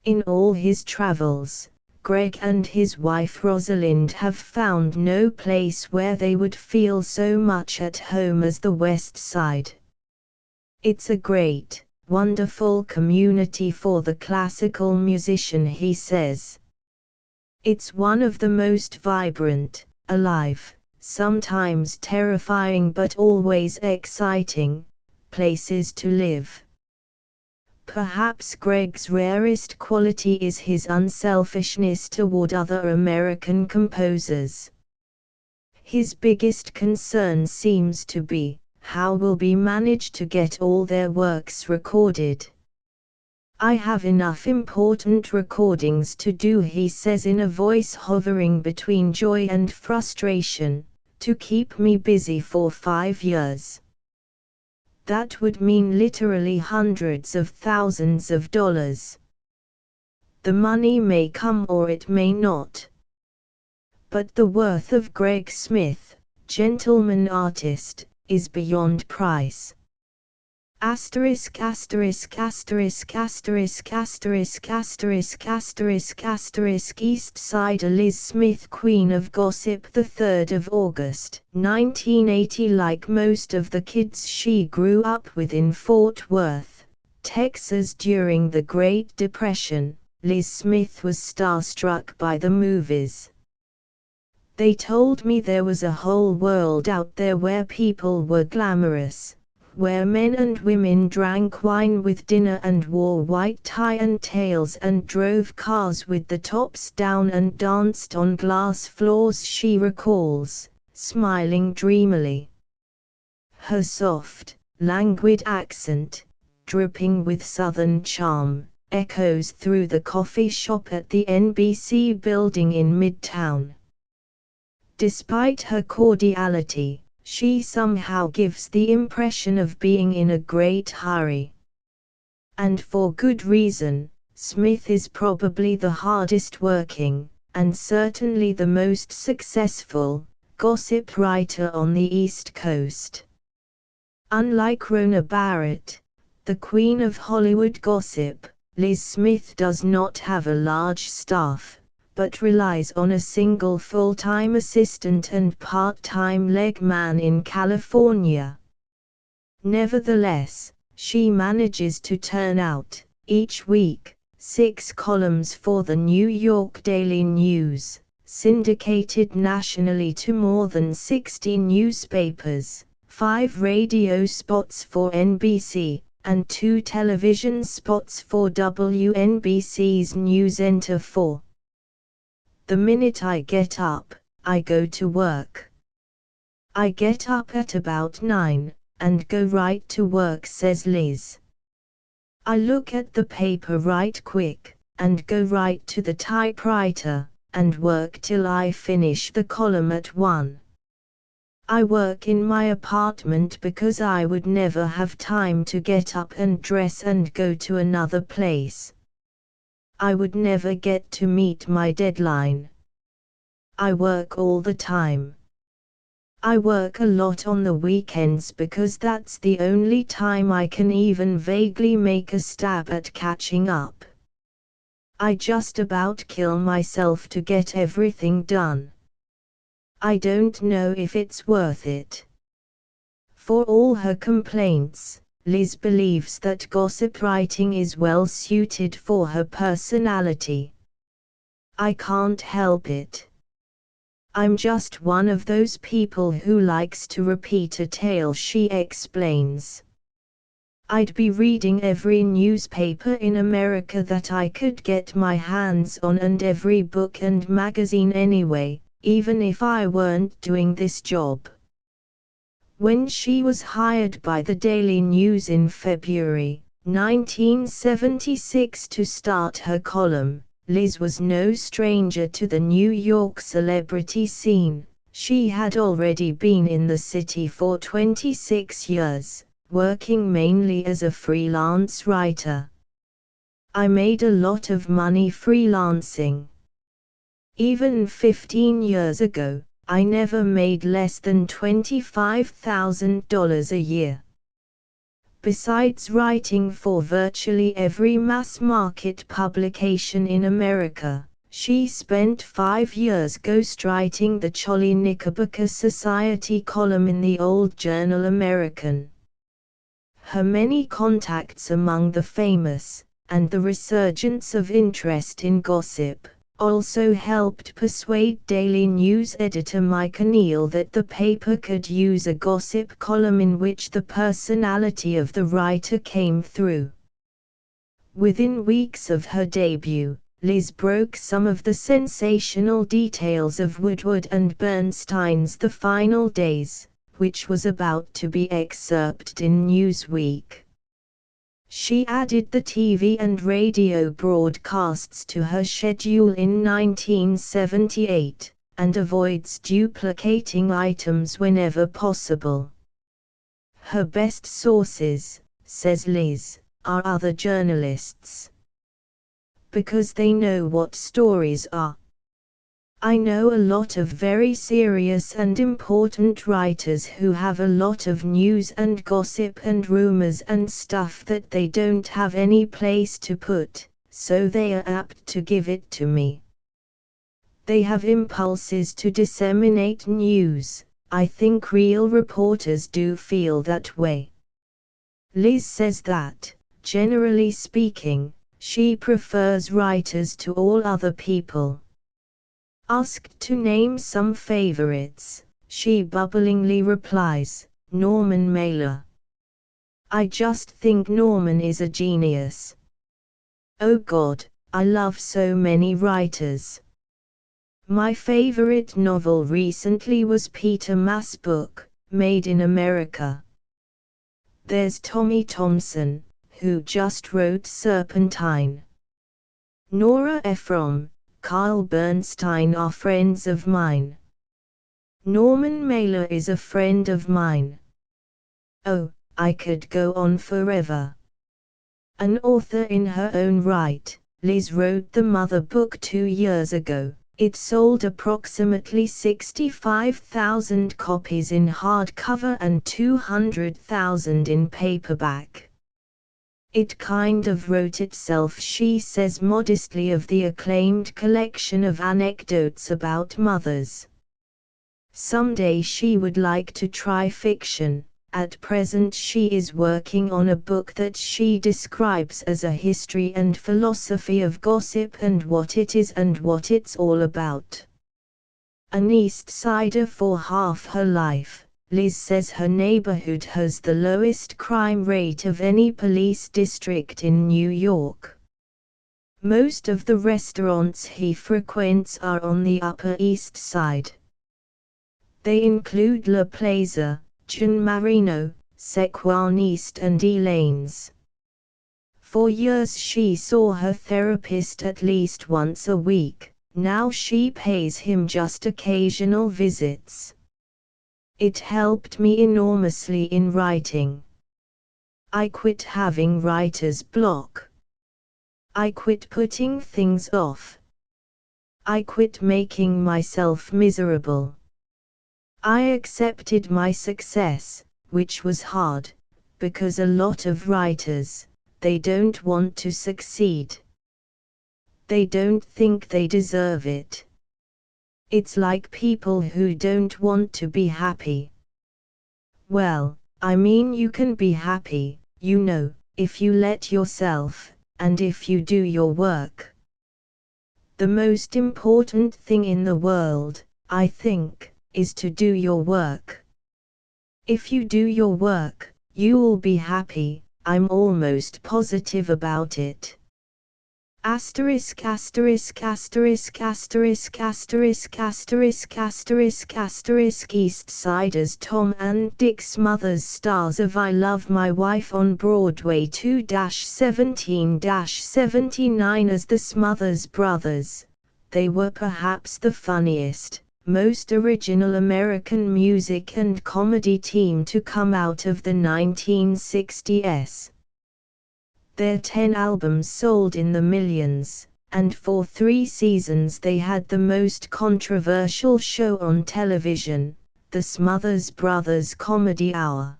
In all his travels, Greg and his wife Rosalind have found no place where they would feel so much at home as the West Side. It's a great, wonderful community for the classical musician, he says. It's one of the most vibrant, alive, sometimes terrifying but always exciting, places to live. Perhaps Greg's rarest quality is his unselfishness toward other American composers. His biggest concern seems to be, how will we manage to get all their works recorded? I have enough important recordings to do, he says in a voice hovering between joy and frustration, to keep me busy for 5 years. That would mean literally hundreds of thousands of dollars. The money may come or it may not. But the worth of Greg Smith, gentleman artist, is beyond price. Asterisk asterisk asterisk asterisk asterisk asterisk asterisk asterisk East Side Liz Smith, Queen of Gossip, the 3rd of August 1980. Like most of the kids she grew up with in Fort Worth, Texas during the Great Depression, Liz Smith was starstruck by the movies. They told me there was a whole world out there where people were glamorous, where men and women drank wine with dinner and wore white tie and tails and drove cars with the tops down and danced on glass floors, she recalls, smiling dreamily. Her soft, languid accent, dripping with southern charm, echoes through the coffee shop at the NBC building in Midtown. Despite her cordiality, she somehow gives the impression of being in a great hurry. And for good reason. Smith is probably the hardest working, and certainly the most successful, gossip writer on the East Coast. Unlike Rona Barrett, the queen of Hollywood gossip, Liz Smith does not have a large staff, but relies on a single full-time assistant and part-time leg man in California. Nevertheless, she manages to turn out, each week, 6 columns for the New York Daily News, syndicated nationally to more than 60 newspapers, 5 radio spots for NBC, and 2 television spots for WNBC's NewsCenter 4. The minute I get up, I go to work. I get up at about 9, and go right to work, says Liz. I look at the paper right quick, and go right to the typewriter, and work till I finish the column at 1. I work in my apartment because I would never have time to get up and dress and go to another place. I would never get to meet my deadline. I work all the time. I work a lot on the weekends because that's the only time I can even vaguely make a stab at catching up. I just about kill myself to get everything done. I don't know if it's worth it. For all her complaints, Liz believes that gossip writing is well suited for her personality. I can't help it. I'm just one of those people who likes to repeat a tale, she explains. I'd be reading every newspaper in America that I could get my hands on and every book and magazine anyway, even if I weren't doing this job. When she was hired by the Daily News in February 1976 to start her column, Liz was no stranger to the New York celebrity scene. She had already been in the city for 26 years, working mainly as a freelance writer. I made a lot of money freelancing. Even 15 years ago, I never made less than $25,000 a year. Besides writing for virtually every mass-market publication in America, she spent 5 years ghostwriting the Cholly Knickerbocker Society column in the old journal American. Her many contacts among the famous, and the resurgence of interest in gossip, also helped persuade Daily News editor Mike O'Neill that the paper could use a gossip column in which the personality of the writer came through. Within weeks of her debut, Liz broke some of the sensational details of Woodward and Bernstein's The Final Days, which was about to be excerpted in Newsweek. She added the TV and radio broadcasts to her schedule in 1978, and avoids duplicating items whenever possible. Her best sources, says Liz, are other journalists. Because they know what stories are. I know a lot of very serious and important writers who have a lot of news and gossip and rumors and stuff that they don't have any place to put, so they are apt to give it to me. They have impulses to disseminate news. I think real reporters do feel that way. Liz says that, Generally speaking, she prefers writers to all other people. Asked to name some favorites, she bubblingly replies, Norman Mailer. I just think Norman is a genius. Oh God, I love so many writers. My favorite novel recently was Peter Maas' book, Made in America. There's Tommy Thompson, who just wrote Serpentine. Nora Ephron, Carl Bernstein are friends of mine. Norman Mailer is a friend of mine. Oh, I could go on forever. An author in her own right, Liz wrote the Mother book 2 years ago. It sold approximately 65,000 copies in hardcover and 200,000 in paperback. It kind of wrote itself, she says modestly of the acclaimed collection of anecdotes about mothers. Someday she would like to try fiction. At present she is working on a book that she describes as a history and philosophy of gossip and what it is and what it's all about. An East Sider for half her life, Liz says her neighborhood has the lowest crime rate of any police district in New York. Most of the restaurants he frequents are on the Upper East Side. They include La Plaza, Gian Marino, Sequan East and Elaine's. For years she saw her therapist at least once a week, now she pays him just occasional visits. It helped me enormously in writing. I quit having writer's block. I quit putting things off. I quit making myself miserable. I accepted my success, which was hard, because a lot of writers, they don't want to succeed. They don't think they deserve it. It's like people who don't want to be happy. Well, I mean you can be happy, you know, if you let yourself, and if you do your work. The most important thing in the world, I think, is to do your work. If you do your work, you'll be happy, I'm almost positive about it. Asterisk asterisk asterisk asterisk asterisk asterisk asterisk asterisk East Siders Tom and Dick Smothers stars of I Love My Wife on Broadway 2-17-79 as the Smothers Brothers. They were perhaps the funniest, most original American music and comedy team to come out of the 1960s. Their 10 albums sold in the millions, and for 3 seasons they had the most controversial show on television, The Smothers Brothers Comedy Hour.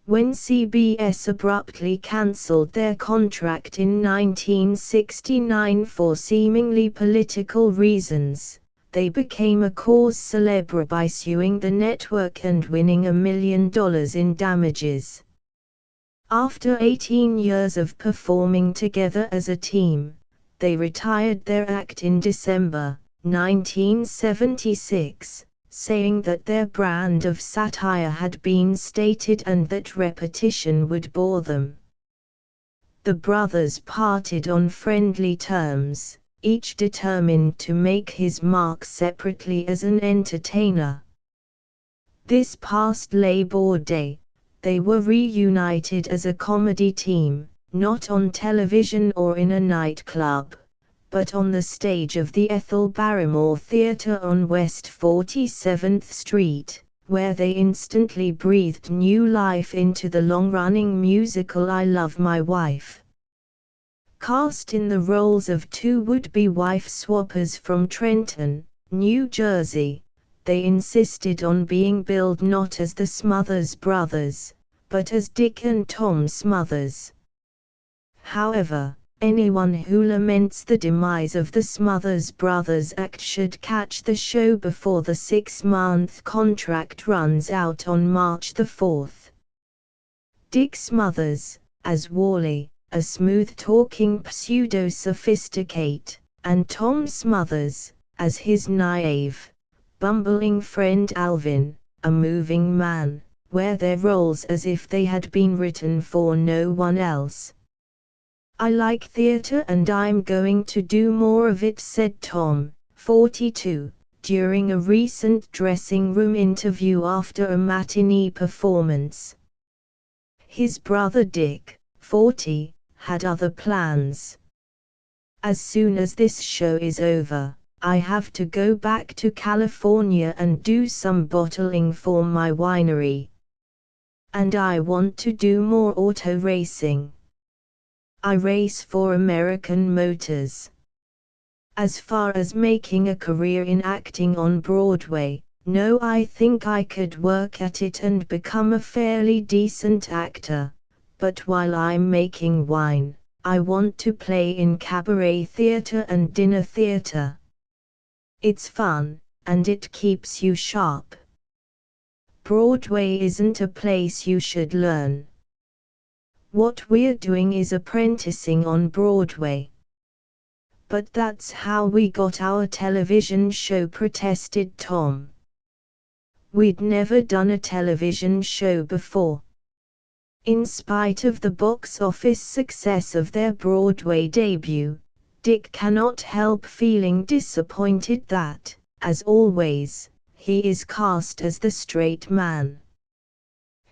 When CBS abruptly cancelled their contract in 1969 for seemingly political reasons, they became a cause célèbre by suing the network and winning $1 million in damages. After 18 years of performing together as a team, they retired their act in December 1976, saying that their brand of satire had been stated and that repetition would bore them. The brothers parted on friendly terms, each determined to make his mark separately as an entertainer. This past Labor Day, they were reunited as a comedy team, not on television or in a nightclub, but on the stage of the Ethel Barrymore Theatre on West 47th Street, where they instantly breathed new life into the long-running musical I Love My Wife. Cast in the roles of 2 would-be wife swappers from Trenton, New Jersey, they insisted on being billed not as the Smothers Brothers, but as Dick and Tom Smothers. However, anyone who laments the demise of the Smothers Brothers act should catch the show before the 6-month contract runs out on March 4. Dick Smothers, as Wally, a smooth-talking pseudo-sophisticate, and Tom Smothers, as his naive, bumbling friend Alvin, a moving man, wear their roles as if they had been written for no one else. "I like theater and I'm going to do more of it," said Tom, 42, during a recent dressing room interview after a matinee performance. His brother Dick, 40, had other plans. "As soon as this show is over, I have to go back to California and do some bottling for my winery. And I want to do more auto racing. I race for American Motors. As far as making a career in acting on Broadway, no, I think I could work at it and become a fairly decent actor, but while I'm making wine, I want to play in cabaret theater and dinner theater. It's fun, and it keeps you sharp. Broadway isn't a place you should learn. What we're doing is apprenticing on Broadway. But that's how we got our television show," protested Tom. "We'd never done a television show before." In spite of the box office success of their Broadway debut, Dick cannot help feeling disappointed that, as always, he is cast as the straight man.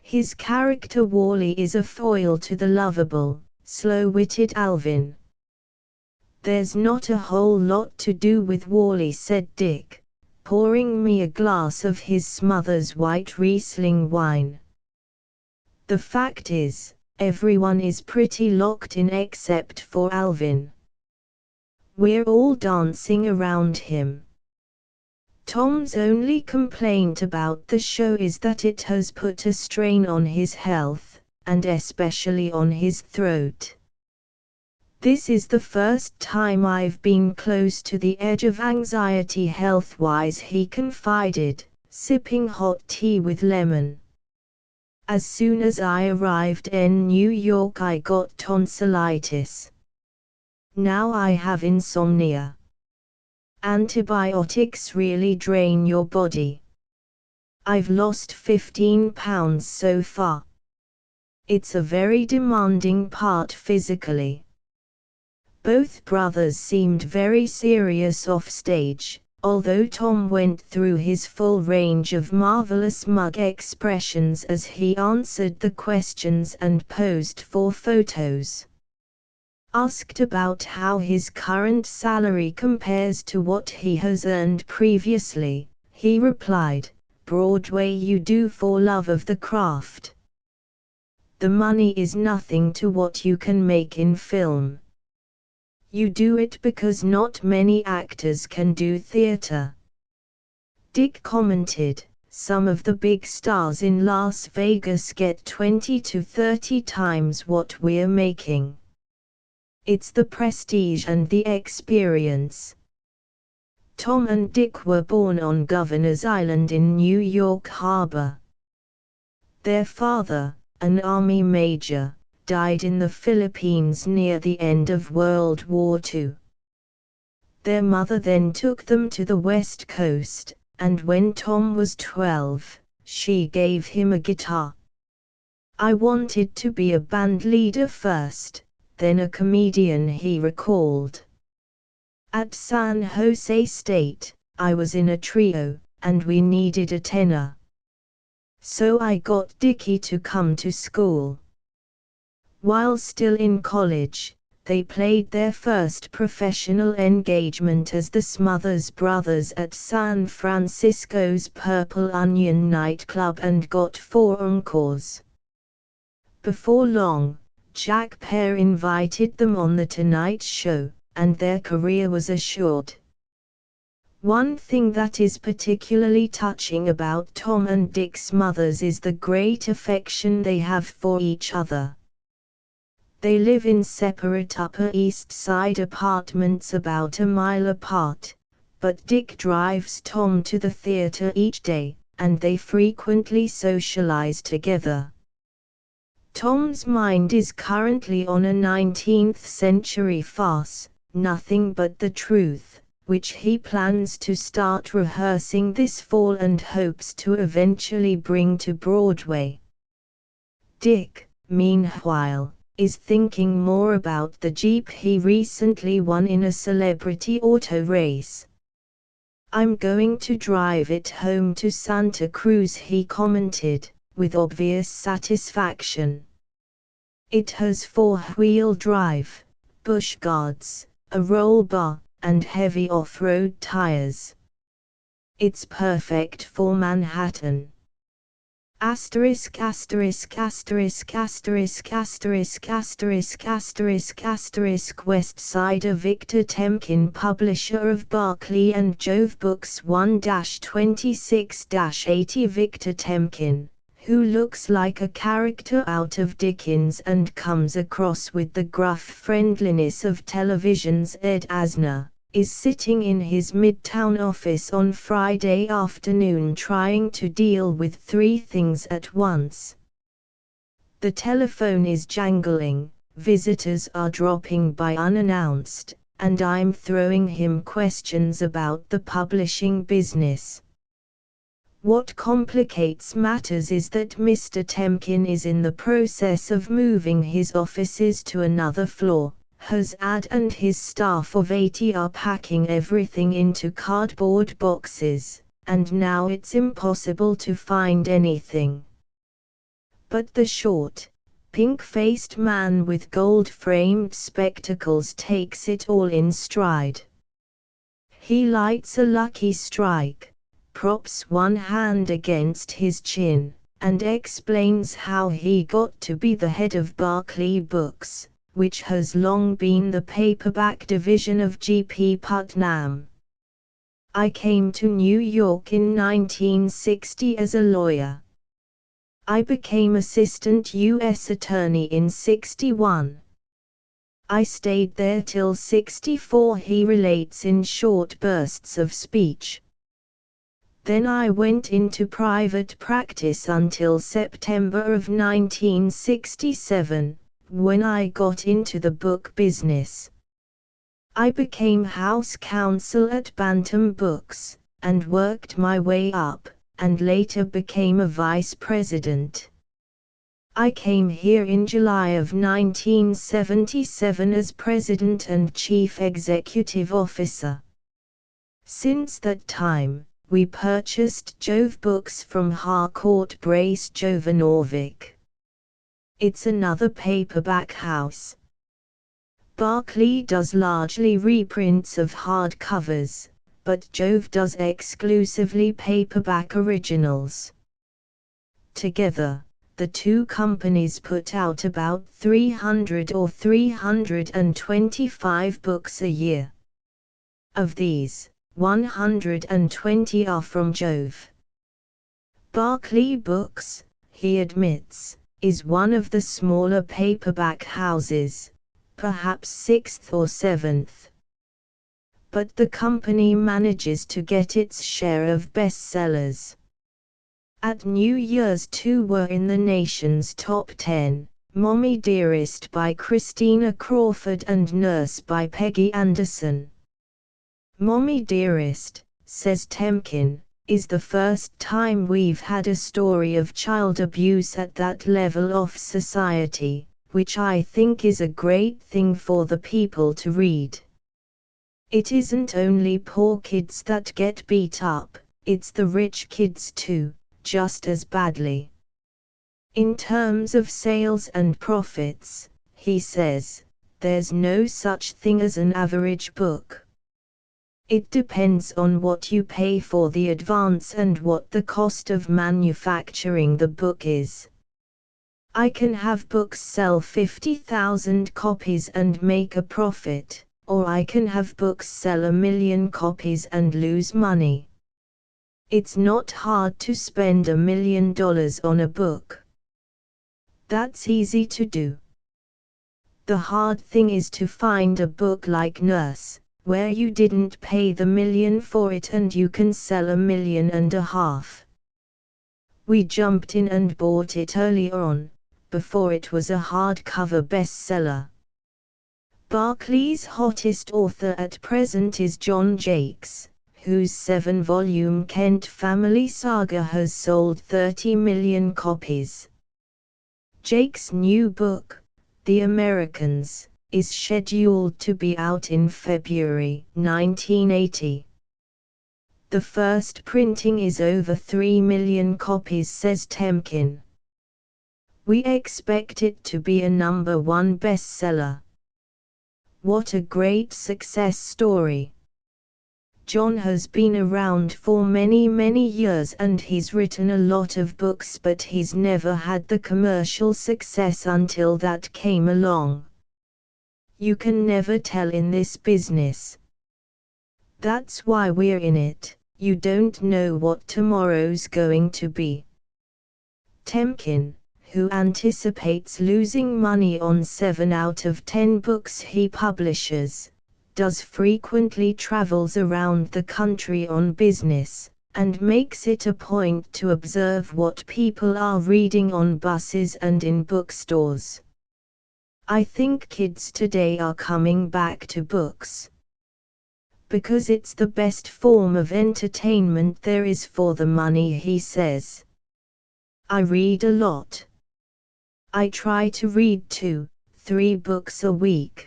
His character Wally is a foil to the lovable, slow-witted Alvin. "There's not a whole lot to do with Wally," said Dick, pouring me a glass of his Smothers white Riesling wine. "The fact is, everyone is pretty locked in except for Alvin. We're all dancing around him. Tom's only complaint about the show is that it has put a strain on his health, and especially on his throat. This is the first time I've been close to the edge of anxiety health-wise," he confided, sipping hot tea with lemon. "As soon as I arrived in New York I got tonsillitis. Now I have insomnia. Antibiotics really drain your body. I've lost 15 pounds so far. It's a very demanding part physically." Both brothers seemed very serious off stage, although Tom went through his full range of marvelous mug expressions as he answered the questions and posed for photos. Asked about how his current salary compares to what he has earned previously, he replied, "Broadway you do for love of the craft. The money is nothing to what you can make in film. You do it because not many actors can do theater." Dick commented, "Some of the big stars in Las Vegas get 20 to 30 times what we're making. It's the prestige and the experience." Tom and Dick were born on Governor's Island in New York Harbor. Their father, an Army major, died in the Philippines near the end of World War II. Their mother then took them to the West Coast, and when Tom was 12, she gave him a guitar. "I wanted to be a band leader first, then a comedian," he recalled. "At San Jose State, I was in a trio, and we needed a tenor. So I got Dickie to come to school." While still in college, they played their first professional engagement as the Smothers Brothers at San Francisco's Purple Onion nightclub and got 4 encores. Before long, Jack Paar invited them on The Tonight Show, and their career was assured. One thing that is particularly touching about Tom and Dick Smothers is the great affection they have for each other. They live in separate Upper East Side apartments about a mile apart, but Dick drives Tom to the theater each day, and they frequently socialize together. Tom's mind is currently on a 19th century farce, Nothing But the Truth, which he plans to start rehearsing this fall and hopes to eventually bring to Broadway. Dick, meanwhile, is thinking more about the Jeep he recently won in a celebrity auto race. "I'm going to drive it home to Santa Cruz," he commented, with obvious satisfaction. It has four-wheel drive, bush guards, a roll bar, and heavy off-road tires. It's perfect for Manhattan. Asterisk asterisk asterisk asterisk asterisk asterisk asterisk asterisk West Sider Victor Temkin, publisher of Barclay and Jove Books 1-26-80. Victor Temkin, who looks like a character out of Dickens and comes across with the gruff friendliness of television's Ed Asner, is sitting in his Midtown office on Friday afternoon trying to deal with three things at once. The telephone is jangling, visitors are dropping by unannounced, and I'm throwing him questions about the publishing business. What complicates matters is that Mr. Temkin is in the process of moving his offices to another floor. Ed and his staff of 80 are packing everything into cardboard boxes, and now it's impossible to find anything. But the short, pink-faced man with gold-framed spectacles takes it all in stride. He lights a lucky strike, props one hand against his chin, and explains how he got to be the head of Barclay Books, which has long been the paperback division of G.P. Putnam. "I came to New York in 1960 as a lawyer. I became assistant U.S. attorney in '61. I stayed there till '64," he relates in short bursts of speech. "Then I went into private practice until September of 1967. When I got into the book business. I became house counsel at Bantam Books, and worked my way up, and later became a vice president. I came here in July of 1977 as president and chief executive officer. Since that time, we purchased Jove Books from Harcourt Brace Jovanovic. It's another paperback house. Barclay does largely reprints of hardcovers, but Jove does exclusively paperback originals. Together, the two companies put out about 300 or 325 books a year. Of these, 120 are from Jove. Barclay Books, he admits, is one of the smaller paperback houses, perhaps 6th or 7th. But the company manages to get its share of bestsellers. At New Year's two were in the nation's top 10, Mommy Dearest by Christina Crawford and Nurse by Peggy Anderson. Mommy Dearest, says Temkin, is the first time we've had a story of child abuse at that level of society, which I think is a great thing for the people to read. It isn't only poor kids that get beat up, it's the rich kids too, just as badly. In terms of sales and profits, he says, there's no such thing as an average book. It depends on what you pay for the advance and what the cost of manufacturing the book is. I can have books sell 50,000 copies and make a profit, or I can have books sell 1 million copies and lose money. It's not hard to spend $1 million on a book. That's easy to do. The hard thing is to find a book like Nurse, where you didn't pay the $1 million for it and you can sell 1.5 million. We jumped in and bought it early on, before it was a hardcover bestseller. Barclay's hottest author at present is John Jakes, whose 7-volume Kent family saga has sold 30 million copies. Jakes' new book, The Americans, is scheduled to be out in February 1980. The first printing is over 3 million copies, says Temkin. We expect it to be a #1 bestseller. What a great success story. John has been around for many years and he's written a lot of books, but he's never had the commercial success until that came along. You can never tell in this business. That's why we're in it. You don't know what tomorrow's going to be. Temkin, who anticipates losing money on 7 out of 10 books he publishes, frequently travels around the country on business, and makes it a point to observe what people are reading on buses and in bookstores. I think kids today are coming back to books, because it's the best form of entertainment there is for the money, he says. I read a lot. I try to read 2-3 books a week.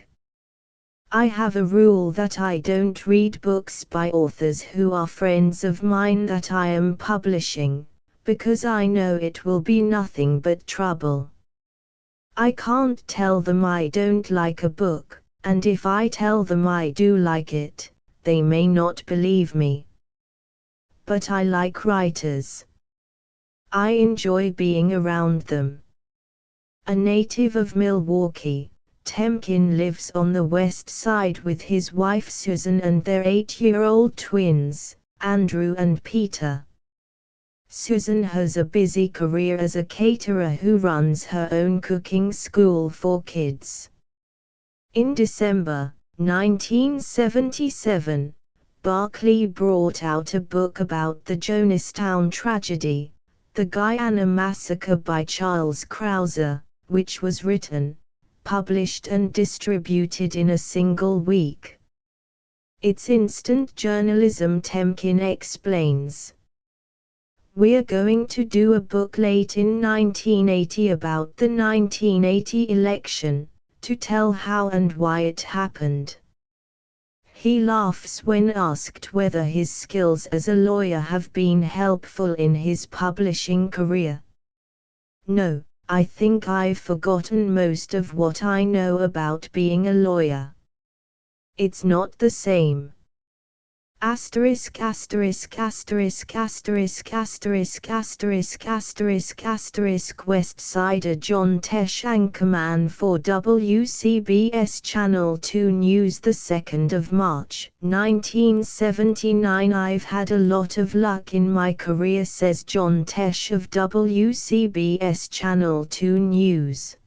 I have a rule that I don't read books by authors who are friends of mine that I am publishing, because I know it will be nothing but trouble. I can't tell them I don't like a book, and if I tell them I do like it, they may not believe me. But I like writers. I enjoy being around them. A native of Milwaukee, Temkin lives on the west side with his wife Susan and their 8-year-old twins, Andrew and Peter. Susan has a busy career as a caterer who runs her own cooking school for kids. In December 1977, Barclay brought out a book about the Jonestown tragedy, The Guyana Massacre by Charles Krauser, which was written, published and distributed in a single week. It's instant journalism, Temkin explains. We're going to do a book late in 1980 about the 1980 election, to tell how and why it happened. He laughs when asked whether his skills as a lawyer have been helpful in his publishing career. No, I think I've forgotten most of what I know about being a lawyer. It's not the same. Asterisk asterisk asterisk asterisk asterisk asterisk asterisk asterisk West Sider John Tesh, anchorman for WCBS Channel 2 News, the 2nd of March 1979. I've had a lot of luck in my career, says John Tesh of WCBS Channel 2 News.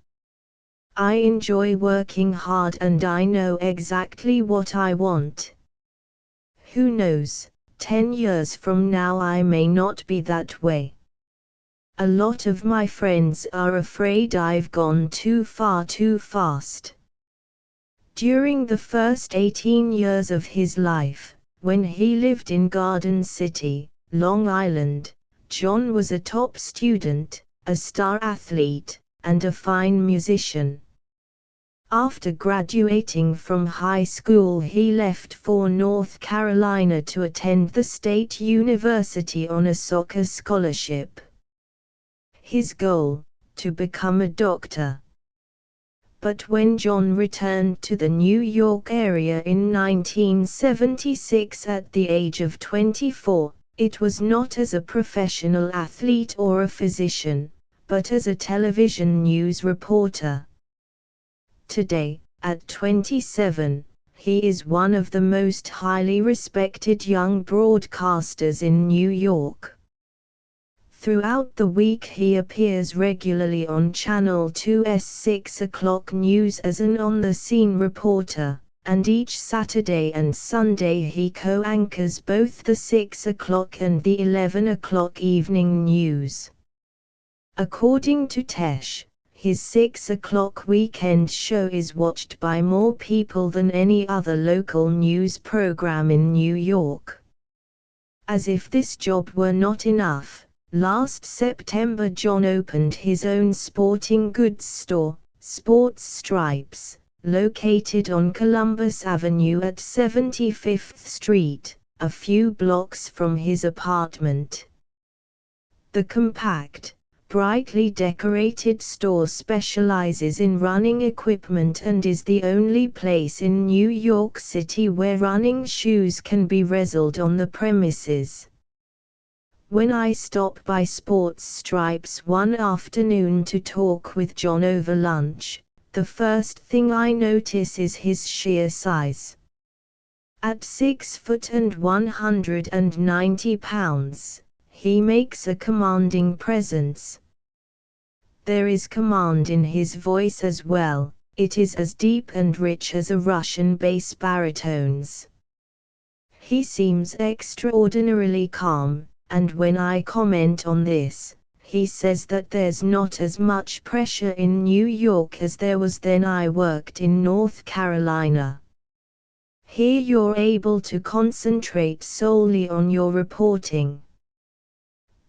I enjoy working hard and I know exactly what I want. Who knows, 10 years from now I may not be that way. A lot of my friends are afraid I've gone too far too fast. During the first 18 years of his life, when he lived in Garden City, Long Island, John was a top student, a star athlete, and a fine musician. After graduating from high school, he left for North Carolina to attend the state university on a soccer scholarship. His goal, to become a doctor. But when John returned to the New York area in 1976 at the age of 24, it was not as a professional athlete or a physician, but as a television news reporter. Today, at 27, he is one of the most highly respected young broadcasters in New York. Throughout the week he appears regularly on Channel 2's 6 o'clock news as an on-the-scene reporter, and each Saturday and Sunday he co-anchors both the 6 o'clock and the 11 o'clock evening news. According to Tesh, His 6 o'clock weekend show is watched by more people than any other local news program in New York. As if this job were not enough, last September John opened his own sporting goods store, Sports Stripes, located on Columbus Avenue at 75th Street, a few blocks from his apartment. The compact, brightly decorated store specializes in running equipment and is the only place in New York City where running shoes can be wrestled on the premises. When I stop by Sports Stripes one afternoon to talk with John over lunch, the first thing I notice is his sheer size. At 6 foot and 190 pounds, he makes a commanding presence. There is command in his voice as well, it is as deep and rich as a Russian bass baritone's. He seems extraordinarily calm, and when I comment on this, he says that there's not as much pressure in New York as there was when I worked in North Carolina. Here you're able to concentrate solely on your reporting.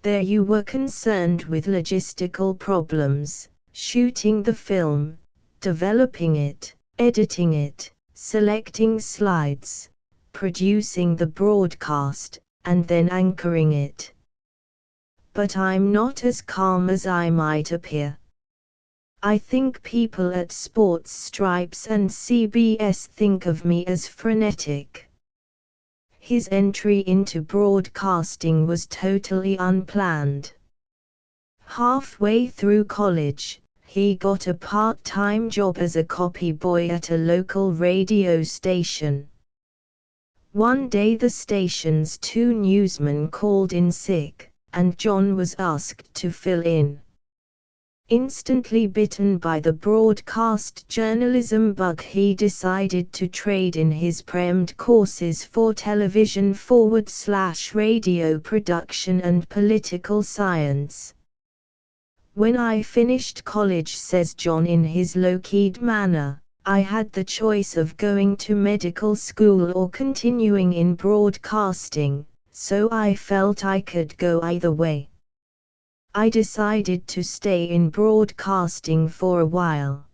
There you were concerned with logistical problems, shooting the film, developing it, editing it, selecting slides, producing the broadcast, and then anchoring it. But I'm not as calm as I might appear. I think people at Sports Stripes and CBS think of me as frenetic. His entry into broadcasting was totally unplanned. Halfway through college, he got a part-time job as a copy boy at a local radio station. One day the station's 2 newsmen called in sick, and John was asked to fill in. Instantly bitten by the broadcast journalism bug, he decided to trade in his premed courses for television/radio production and political science. When I finished college, says John in his low-keyed manner, I had the choice of going to medical school or continuing in broadcasting, so I felt I could go either way. I decided to stay in broadcasting for a while.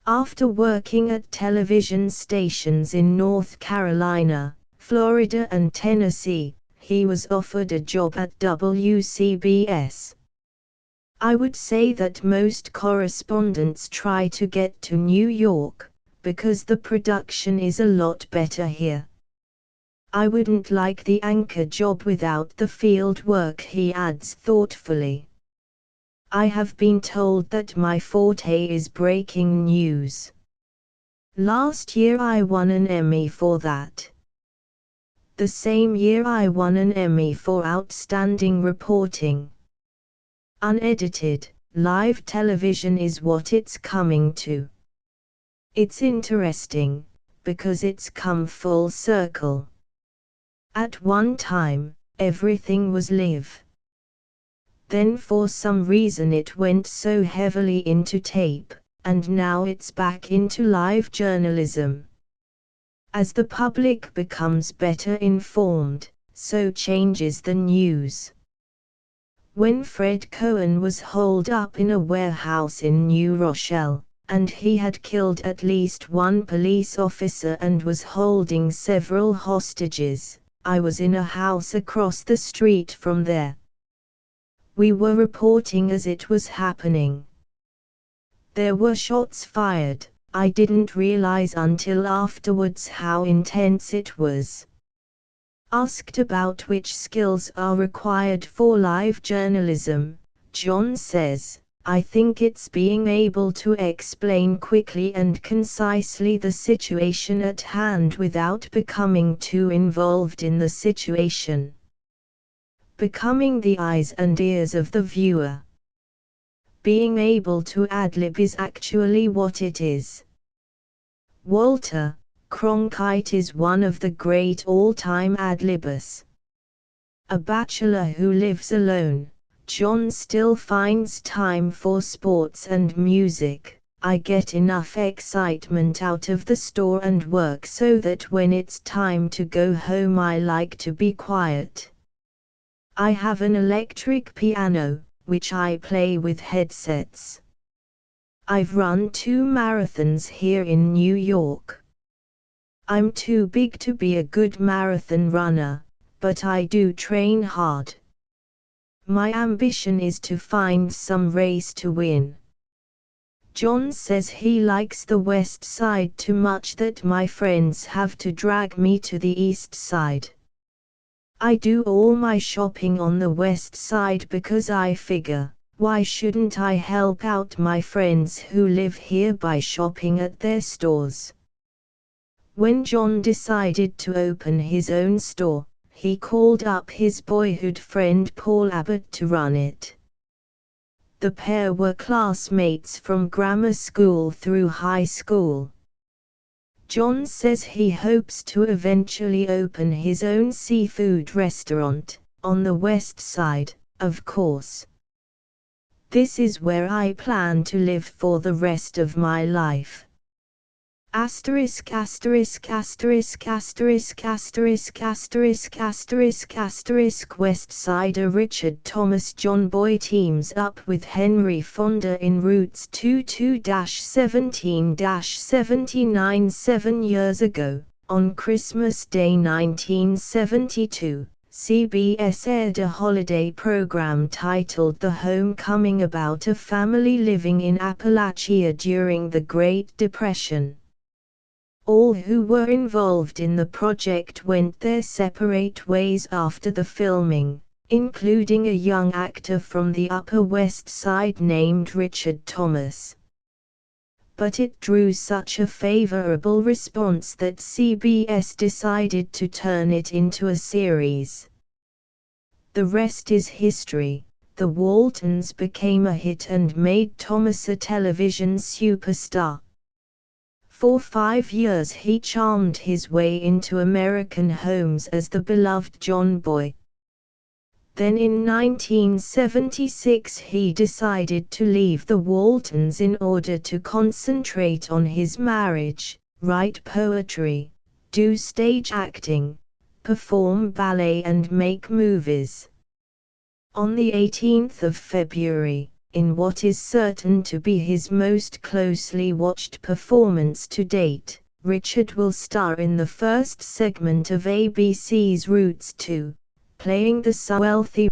After working at television stations in North Carolina, Florida and Tennessee, he was offered a job at WCBS. I would say that most correspondents try to get to New York, because the production is a lot better here. I wouldn't like the anchor job without the field work, he adds thoughtfully. I have been told that my forte is breaking news. Last year I won an Emmy for that. The same year I won an Emmy for outstanding reporting. Unedited, live television is what it's coming to. It's interesting, because it's come full circle. At one time, everything was live. Then for some reason it went so heavily into tape, and now it's back into live journalism. As the public becomes better informed, so changes the news. When Fred Cohen was holed up in a warehouse in New Rochelle, and he had killed at least 1 police officer and was holding several hostages, I was in a house across the street from there. We were reporting as it was happening. There were shots fired. I didn't realize until afterwards how intense it was. Asked about which skills are required for live journalism, John says, I think it's being able to explain quickly and concisely the situation at hand without becoming too involved in the situation. Becoming the eyes and ears of the viewer. Being able to ad-lib is actually what it is. Walter Cronkite is one of the great all-time ad-libbers. A bachelor who lives alone, John still finds time for sports and music. I get enough excitement out of the store and work so that when it's time to go home I like to be quiet. I have an electric piano, which I play with headsets. I've run 2 marathons here in New York. I'm too big to be a good marathon runner, but I do train hard. My ambition is to find some race to win. John says he likes the West Side too much that my friends have to drag me to the East Side. I do all my shopping on the West Side because I figure, why shouldn't I help out my friends who live here by shopping at their stores? When John decided to open his own store, he called up his boyhood friend Paul Abbott to run it. The pair were classmates from grammar school through high school. John says he hopes to eventually open his own seafood restaurant, on the West Side, of course. This is where I plan to live for the rest of my life. Asterisk asterisk asterisk asterisk asterisk asterisk asterisk asterisk West Sider Richard Thomas John Boy teams up with Henry Fonda in Roots 22-17-79 7 years ago, on Christmas Day 1972. CBS aired a holiday program titled The Homecoming about a family living in Appalachia during the Great Depression. All who were involved in the project went their separate ways after the filming, including a young actor from the Upper West Side named Richard Thomas. But it drew such a favorable response that CBS decided to turn it into a series. The rest is history. The Waltons became a hit and made Thomas a television superstar. For 5 years he charmed his way into American homes as the beloved John Boy. Then in 1976 he decided to leave the Waltons in order to concentrate on his marriage, write poetry, do stage acting, perform ballet and make movies. On the 18th of February, in what is certain to be his most closely watched performance to date, Richard will star in the first segment of ABC's Roots 2, playing the wealthy